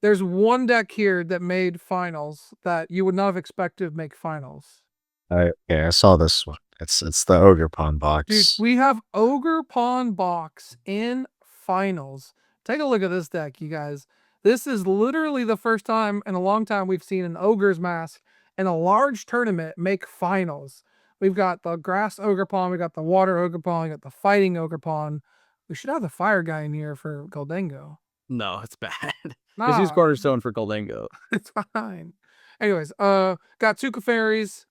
There's one deck here that made finals that you would not have expected to make finals. I saw this one. It's the Ogre Pawn box. Dude, we have Ogre Pawn box in finals. Take a look at this deck, you guys. This is literally the first time in a long time we've seen an Ogre's Mask in a large tournament make finals. We've got the Grass Ogre Pawn, we got the Water Ogre Pawn, we got the Fighting Ogre Pawn. We should have the Fire guy in here for Goldango. No, it's bad. Nah, Just use Cornerstone for Goldango. It's fine. Anyways, got 2 Clefairies.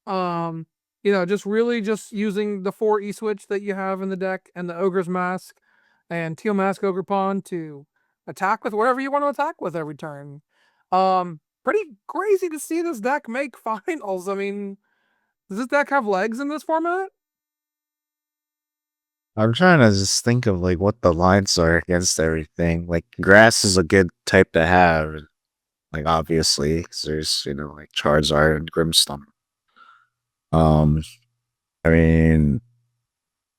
Just using the 4 E-Switch that you have in the deck and the Ogre's Mask and Teal Mask Ogre Pawn to attack with whatever you want to attack with every turn. Pretty crazy to see this deck make finals. I mean, does this deck have legs in this format? I'm trying to just think of like what the lines are against everything. Like grass is a good type to have. Like obviously, 'cause there's like Charizard and Grimmstomp. I mean,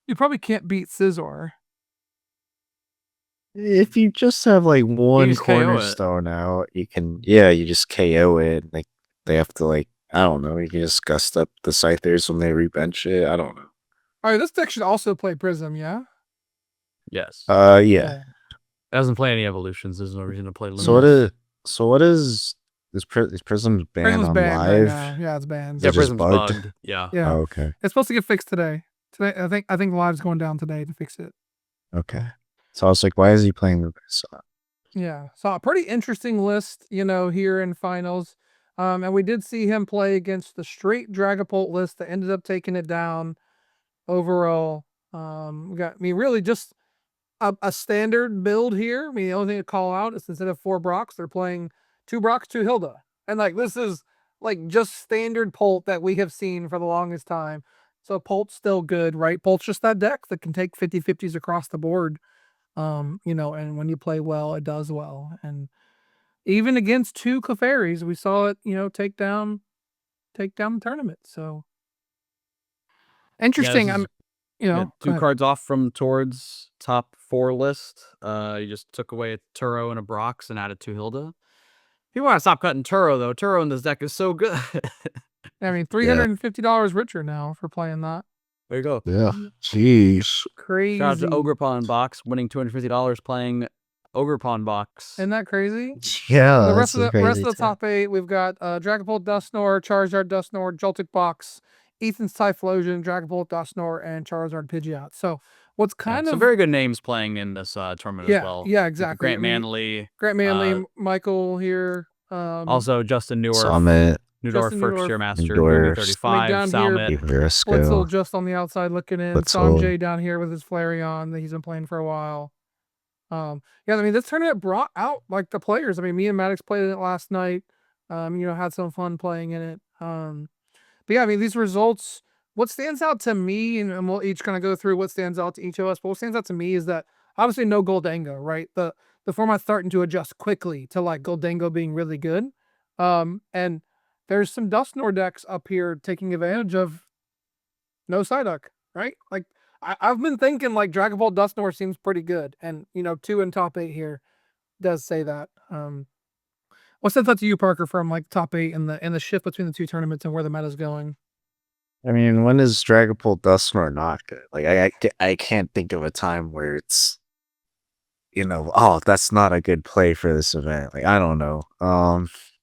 You probably can't beat Scizor. if you just have like one just KO it. Cornerstone out, you just KO it. Like they have to I don't know, you can just gust up the Scythers when they rebench it. I don't know. All right, this deck should also play Prism, yeah? Yes. Yeah. It doesn't play any evolutions. There's no reason to play Luminous. So what is this Prism's banned Prism's on banned live? right now. Yeah, it's banned. Yeah, Prism's bugged? bugged. Yeah. Yeah. Oh, okay. It's supposed to get fixed today. I think Live's going down today to fix it. Okay. So I was like, why is he playing with this? Yeah. So a pretty interesting list, here in finals. And we did see him play against the straight Dragapult list that ended up taking it down overall. We got, really just a standard build here. The only thing to call out is instead of 4 Brocks, they're playing 2 Brocks, 2 Hilda. And this is just standard Polt that we have seen for the longest time. So Polt's still good, right? Polt's just that deck that can take 50/50s across the board. And when you play well, it does well. And even against 2 Clefairies, we saw it, take down the tournament. So interesting. this is- go 2 ahead. cards off from Tord's top 4 list. You just took away a Turo and a Brox and added 2 Hilda. If you want to stop cutting Turo, though, Turo in this deck is so good. $350 richer now for playing that. There you go. Yeah. Jeez. Crazy. Shout out to Ogre Pawn Box, winning $250 playing Ogre Pawn Box. Isn't that crazy? Yeah. The rest of the top 8, we've got Dragapult, Dusknoir, Charizard, Dusknoir, Joltik Box, Ethan's Typhlosion, Dragapult, Dusknoir, and Charizard Pidgeot. So what's kind of some very good names playing in this tournament as well. Yeah, exactly. Grant Manley. Michael here. Also Justin Newer. Summit. Newdorf, first year master, Newdorf. 35, Salmet. Blitzel just on the outside looking in. Blitzel. Sanjay down here with his Flareon that he's been playing for a while. This tournament brought out the players. Me and Maddox played in it last night. Had some fun playing in it. But yeah, these results, what stands out to me, and we'll each kind of go through what stands out to each of us, but what stands out to me is that obviously no Goldango, right? The format's starting to adjust quickly to Goldango being really good. And there's some Dusknoir decks up here taking advantage of no Psyduck, right? I've been thinking Dragapult Dusknoir seems pretty good. And, 2 in top 8 here does say that. What stands out to you, Parker, from top 8 and the shift between the 2 tournaments and where the meta's going? When is Dragapult Dusknoir not good? I can't think of a time where it's, that's not a good play for this event. I don't know.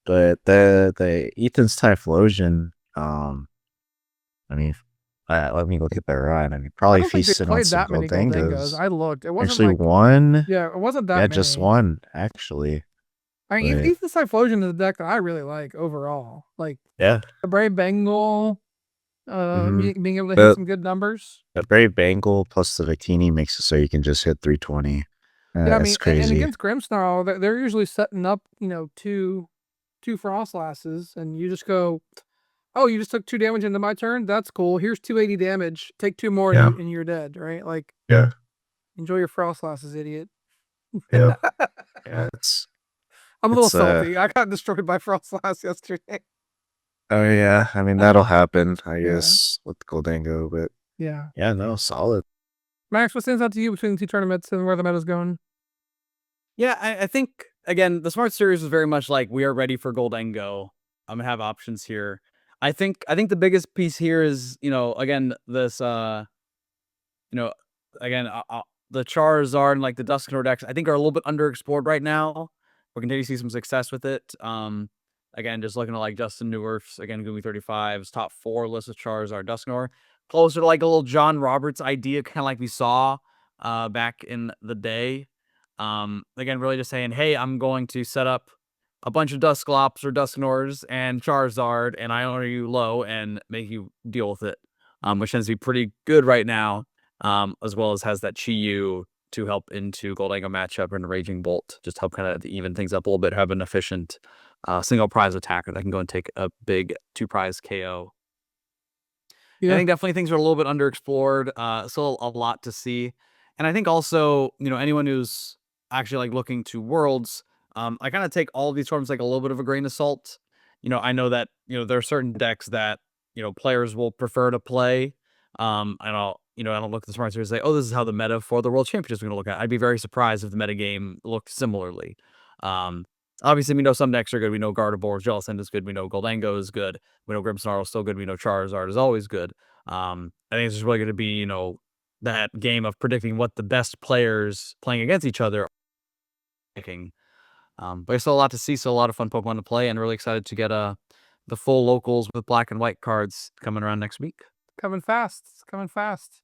But the Ethan's Typhlosion, let me look at their run. Probably feasted on some Goldangos. I looked. It wasn't actually one. Yeah, it wasn't that many. Just one actually. Ethan's Typhlosion is a deck that I really like overall. The Brave Bengal, being able to hit some good numbers. The Brave Bengal plus the Victini makes it so you can just hit 320. That's crazy. And against Grimmsnarl, they're usually setting up, 2 Frostlasses, and you just go, oh, you just took 2 damage into my turn? That's cool. Here's 280 damage. Take 2 more and you're dead, right? Enjoy your Frostlasses, idiot. Yeah. I'm a little salty. I got destroyed by Frostlass yesterday. Oh, yeah. That'll happen, I guess, with Goldango, but yeah, no, solid. Max, what stands out to you between the 2 tournaments and where the meta's going? Yeah, I think, again, the Smart Series was very much we are ready for Goldango. I'm going to have options here. I think the biggest piece here is, again, this, the Charizard and the Dusknoir decks, I think are a little bit underexplored right now. We're continuing to see some success with it. Again, just looking at Justin Newerf's, again, Goomy 35's top 4 list of Charizard, Dusknoir. Closer to a little John Roberts idea, kind of we saw back in the day. Again, really just saying, hey, I'm going to set up a bunch of Dusclops or Dusknoirs and Charizard, and I honor you low and make you deal with it, which tends to be pretty good right now, as well as has that Chi-Yu to help into Goldango matchup and Raging Bolt, just help kind of even things up a little bit, have an efficient single prize attacker that can go and take a big 2 prize KO. Yeah. I think definitely things are a little bit underexplored, still a lot to see. And I think also, anyone who's actually looking to Worlds, I kind of take all of these forms a little bit of a grain of salt. I know that, there are certain decks that, players will prefer to play. And I don't look at the Smart Series and say, oh, this is how the meta for the World Championship is going to look at. I'd be very surprised if the meta game looked similarly. Obviously, we know some decks are good. We know Gardevoir, Jellicent is good. We know Goldango is good. We know Grimmsnarl is still good. We know Charizard is always good. I think it's just really going to be, that game of predicting what the best players playing against each other are picking. But there's still a lot to see, so a lot of fun Pokemon to play, and really excited to get the full locals with black and white cards coming around next week. Coming fast. It's coming fast.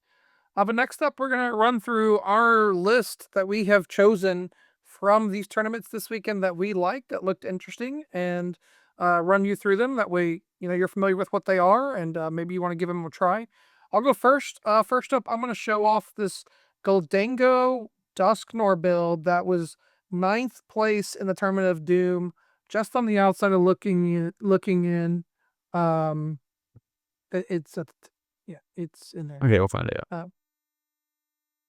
But next up, we're going to run through our list that we have chosen from these tournaments this weekend that we liked, that looked interesting, and run you through them. That way, you're familiar with what they are, and maybe you want to give them a try. I'll go first. First up, I'm going to show off this Goldengo Dusknor build that was 9th place in the Tournament of Doom, just on the outside of looking in. It's it's in there. Okay, we'll find it out.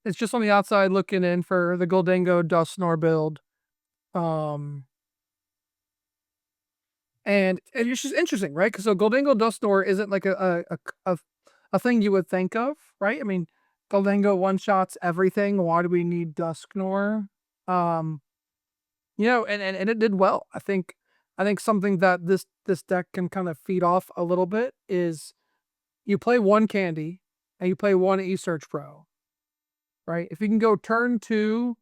It's just on the outside looking in for the Goldengo Dusknor build. And it's just interesting, right? Because so Goldengo Dusknor isn't like a thing you would think of, right? I mean, Goldengo one-shots everything. Why do we need Dusknor? And it did well. I think something that this deck can kind of feed off a little bit is you play one Candy and you play one E-Search Pro, right? If you can go turn 2,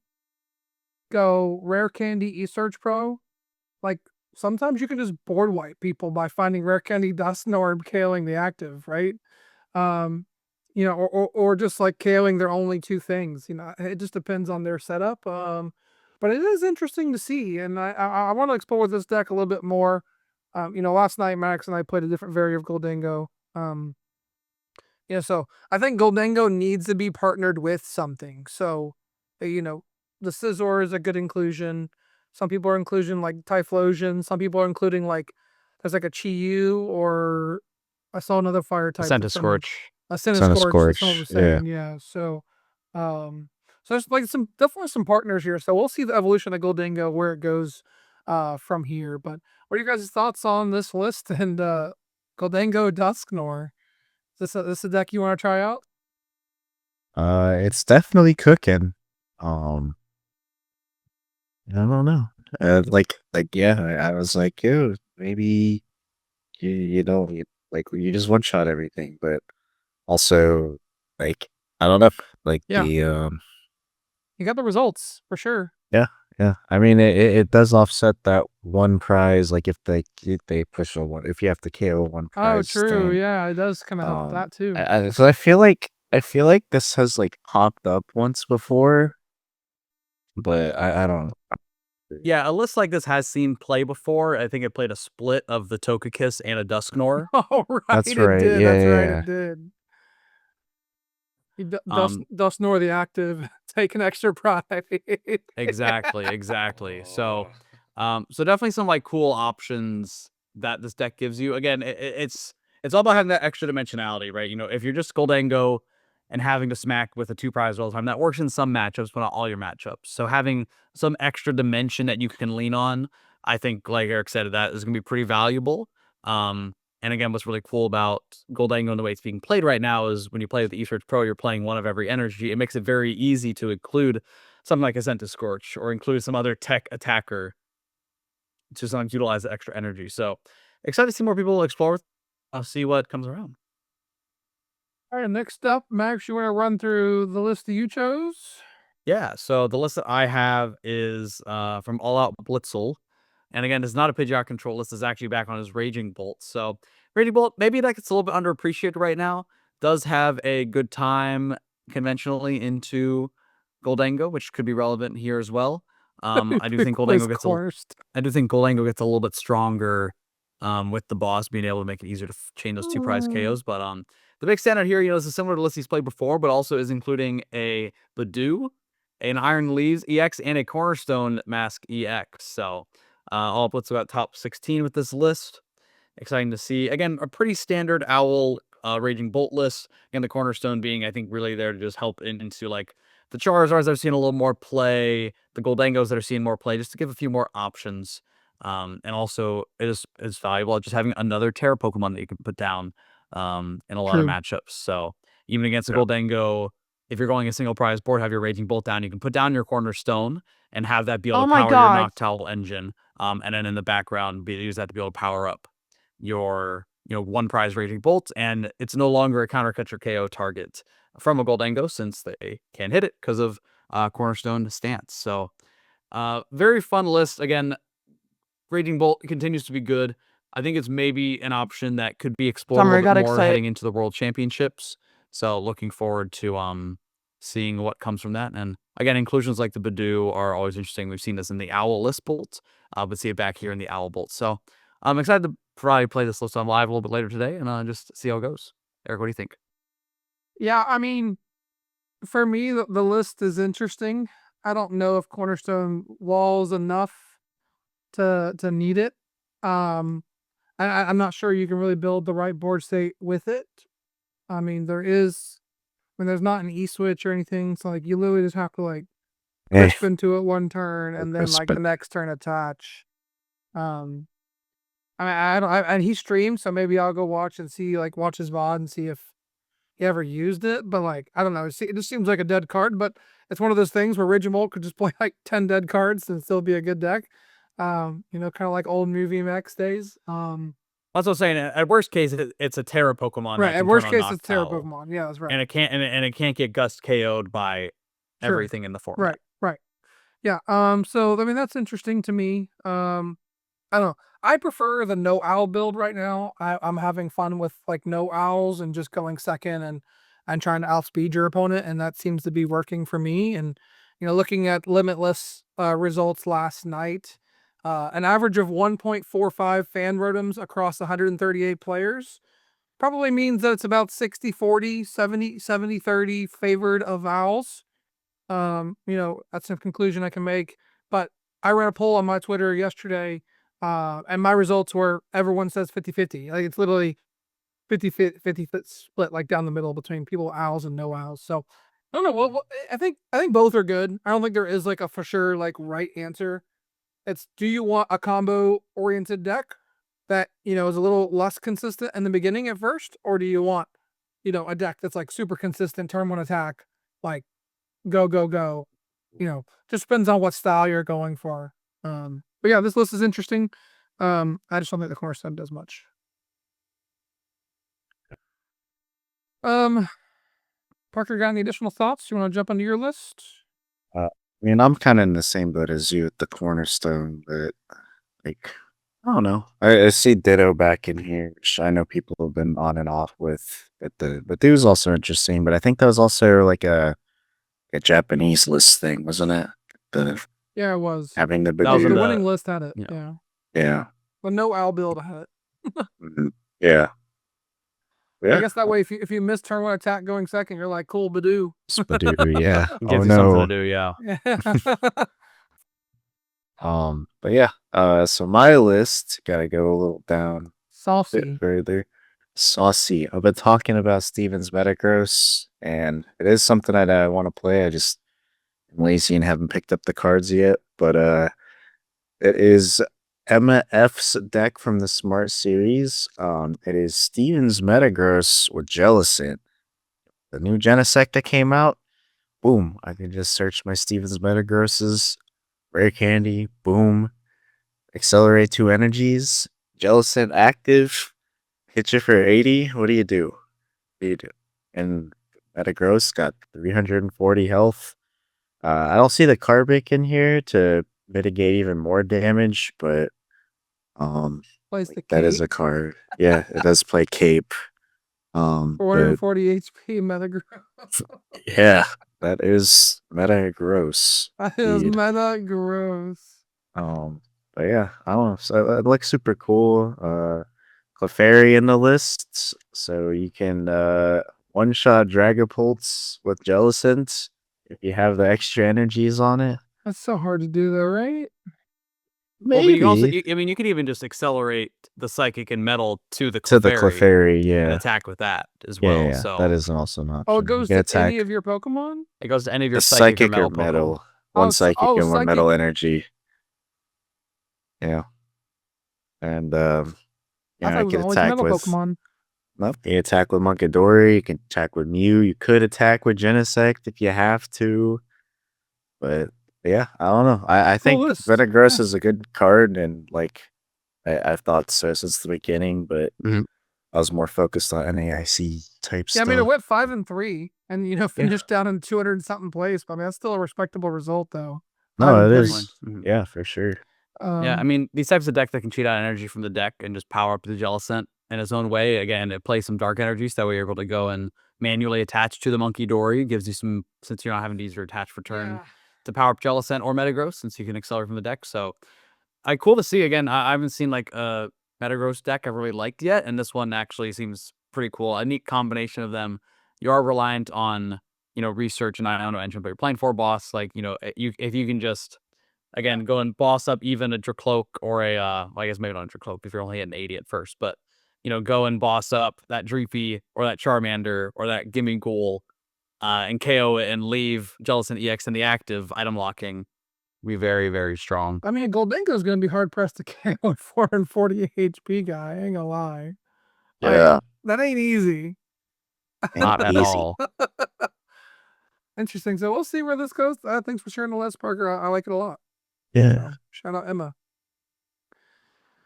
go Rare Candy E-Search Pro, like sometimes you can just board wipe people by finding Rare Candy Dusknor and KOing the active, right? Or just like KOing their only 2 things. It just depends on their setup. But it is interesting to see, and I want to explore this deck a little bit more. Last night Max and I played a different variant of Goldengo. So I think Goldengo needs to be partnered with something. So, the Scizor is a good inclusion. Some people are including like Typhlosion. Some people are including like there's like a Chi-Yu, or I saw another fire type. Centiskorch. A Centiskorch. That's what I'm Yeah. saying. Yeah. So, so there's like definitely some partners here. So we'll see the evolution of Goldengo, where it goes from here. But what are your guys' thoughts on this list and Goldengo Dusknor? Is this a deck you want to try out? It's definitely cooking. I don't know. I was like, yo, maybe you just one shot everything, but also like I don't know, like Yeah. the You got the results for sure. yeah. I mean, it does offset that one prize. Like if they push a one, if you have to KO one Oh, prize. true. thing. Yeah, it does kind of help that too. So I feel like this has like popped up once before, but I don't. Yeah, a list like this has seen play before. I think it played a split of the Togekiss and a Dusknor. Oh, right. That's it right. did. Yeah, That's right. yeah. It did. Um, Dusknor the active, take an extra prize. Exactly. So definitely some like cool options that this deck gives you. Again, it's all about having that extra dimensionality, right? If you're just Goldango and having to smack with a 2 prize all the time, that works in some matchups, but not all your matchups. So having some extra dimension that you can lean on, I think, like Eric said, that is going to be pretty valuable. And again, what's really cool about Goldango and the way it's being played right now is when you play with the E-Search Pro, you're playing one of every energy. It makes it very easy to include something like a Centiskorch or include some other tech attacker to sometimes utilize the extra energy. So excited to see more people explore. I'll see what comes around. All right, next up, Max, you want to run through the list that you chose? Yeah, so the list that I have is from All Out Blitzel. And again, it's not a Pidgeot control list. It's actually back on his Raging Bolt. So Raging Bolt, maybe that gets a little bit underappreciated right now. Does have a good time conventionally into Goldango, which could be relevant here as well. I do think Goldango gets a little bit stronger with the boss being able to make it easier to chain those 2 prize KOs. But the big standout here, is a similar to list he's played before, but also is including a Badoo, an Iron Leaves EX, and a Cornerstone Mask EX. So all puts about top 16 with this list. Exciting to see. Again, a pretty standard Owl Raging Bolt list, and the Cornerstone being, I think, really there to just help into like the Charizards that are seeing a little more play, the Goldengos that are seeing more play, just to give a few more options. And also, it is valuable just having another Terra Pokemon that you can put down in a lot of True. matchups. So even against a Goldango, if you're going a single prize board, have your Raging Bolt down, you can put down your Cornerstone and have that be able to power your Noctowl engine. And then in the background, use that to be able to power up your 1 prize Raging Bolt, and it's no longer a counter catcher KO target from a Goldango since they can't hit it because of Cornerstone stance. So very fun list. Again, Raging Bolt continues to be good. I think it's maybe an option that could be explored a little bit more heading into the World Championships. So looking forward to seeing what comes from that. And again, inclusions like the Badoo are always interesting. We've seen this in the Owl list Bolt, but see it back here in the Owl Bolt. So I'm excited to probably play this list on live a little bit later today and just see how it goes. Eric, what do you think? Yeah, I mean, for me, the list is interesting. I don't know if Cornerstone Wall's enough to need it. Um, I'm not sure you can really build the right board state with it. I mean, there's not an E-switch or anything, so, like, you literally just have to, like, Hey, crisp into it one turn and then, like, crisp the next turn attach. Um, I mean, I don't and he streams, so maybe I'll go watch his VOD and see if he ever used it, but, like, I don't know, it just seems like a dead card, but it's one of those things where Rigimold could just play, like, 10 dead cards and still be a good deck. Kinda like old movie Max days. That's what I'm saying. At worst case, it's a Terra Pokemon Right, that at can turn worst on case, it's Terra Noctowl, Pokemon. Yeah, that's right. and it can't get Gust KO'd by Sure. everything in the format. Right, right. Yeah, so, I mean, that's interesting to me. I don't know. I prefer the no owl build right now. I'm having fun with like no owls and just going second and trying to outspeed your opponent, and that seems to be working for me. And looking at Limitless results last night, an average of 1.45 fan rotems across 138 players probably means that it's about 60-40, 70-30 favored of owls. That's a conclusion I can make. But I ran a poll on my Twitter yesterday, and my results were everyone says 50-50. Like it's literally 50 split, like down the middle between people owls and no owls. So I don't know. I think both are good. I don't think there is like a for sure like right answer. It's do you want a combo oriented deck that is a little less consistent in the beginning at first, or do you want a deck that's like super consistent turn one attack, like go, go, go. Just depends on what style you're going for. But yeah, this list is interesting. I just don't think the Cornerstone does much. Parker, got any additional thoughts? You want to jump into your list? I mean, I'm kind of in the same boat as you with the Cornerstone, but like, I don't know. I see Ditto back in here, which I know people have been on and off with. But it was also interesting. But I think that was also like a Japanese list thing, wasn't it? The Yeah, it was. having the That was The in Badoo. winning list had it. yeah. Yeah. Yeah. But no owl build had it. Mhm. Yeah. I Yeah. guess that way, if you miss turn one attack going second, you're like, cool, Badoo. Badoo, yeah. Gives Oh you something to no. do. Yeah. But yeah. So my list gotta go a little down bit Saucy. further. Saucy. I've been talking about Steven's Metagross, and it is something that I want to play. I just am lazy and haven't picked up the cards yet. But it is Emma F's deck from the Smart series. It is Steven's Metagross with Jellicent. The new Genesect that came out. Boom. I can just search my Steven's Metagrosses. Rare Candy. Boom. Accelerate 2 energies. Jellicent active. Hit you for 80. What do you do? What do you do? And Metagross got 340 health. I don't see the Carbic in here to mitigate even more damage, but Plays the that is cape. a card. Yeah, it does play Cape. But 440 HP Metagross. yeah, that is Metagross. That is Indeed. Metagross. But yeah, I don't know. So it looks super cool. Clefairy in the list, so you can one shot Dragapults with Jellicent if you have the extra energies on it. That's so hard to do, though, right? Well, but you can also, Maybe I mean, you could even just accelerate the Psychic and Metal to the to the Clefairy Clefairy, and yeah. attack with that as Yeah, well. yeah, So that is also an option. Oh, it You goes can to any of your Pokemon? it goes to any of your the Psychic, Psychic or or Metal Metal. Pokemon. One Oh, Psychic and one Metal Psychic. energy. Yeah. And I thought I it was can only to attack Metal with Pokemon. no, you can attack with Munkidori, you can attack with Mew, you could attack with Genesect if you have to. But yeah, I don't know. I Cool think list. Metagross Yeah. is a good card, and like I've thought so since the beginning, but Mhm. I was more focused on NAIC type Yeah, I stuff. mean, it went 5-3, and finished down in 200 something place. But I mean, that's still a respectable result, though. No, 5 and it 3. is. Mhm. Yeah, for sure. Yeah, I mean, these types of decks that can cheat out energy from the deck and just power up the Jellicent in its own way. Again, it plays some dark energy, so that way you're able to go and manually attach to the Monkey Dory. Gives you some, since you're not having to use your attach for turn Yeah. to power up Jellicent or Metagross, since you can accelerate from the deck. So, cool to see. Again, I haven't seen like a Metagross deck I really liked yet, and this one actually seems pretty cool. A neat combination of them you are reliant on, research, and I don't know engine, but you're playing for a boss. Like, if you can just, again, go and boss up even a Dracloak or a, well, I guess maybe not a Dracloak if you're only hitting 80 at first, but, go and boss up that Dreepy or that Charmander or that Gimme Ghoul, and KO it and leave Jealous and EX in the active item locking, be very, very strong. I mean, Goldenko is going to be hard pressed to KO a 440 HP guy. I ain't gonna lie. Yeah. That ain't easy. Not at Easy. all. Interesting. So we'll see where this goes. Thanks for sharing the list, Parker. I like it a lot. Yeah. So, shout out Emma.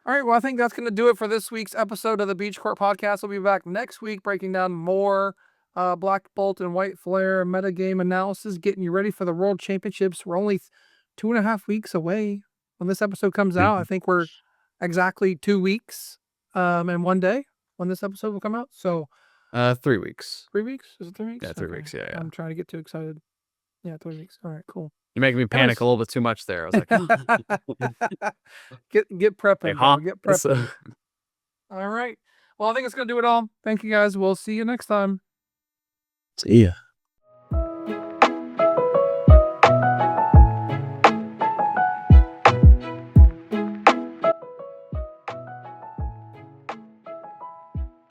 All right. Well, I think that's going to do it for this week's episode of the Beach Court Podcast. We'll be back next week breaking down more Black Bolt and White Flare metagame analysis, getting you ready for the World Championships. We're only 2.5 weeks away when this episode comes out. I think we're exactly 2 weeks and 1 day when this episode will come out. So 3 weeks. 3 weeks? Is it 3 weeks? Yeah, 3 weeks. Yeah. I'm trying to get too excited. Yeah, 3 weeks. All right, cool. You're making me panic a little bit too much there. I was like, get prepping. hey, huh? Get prepping. All right. Well, I think it's going to do it all. Thank you guys. We'll see you next time. See ya.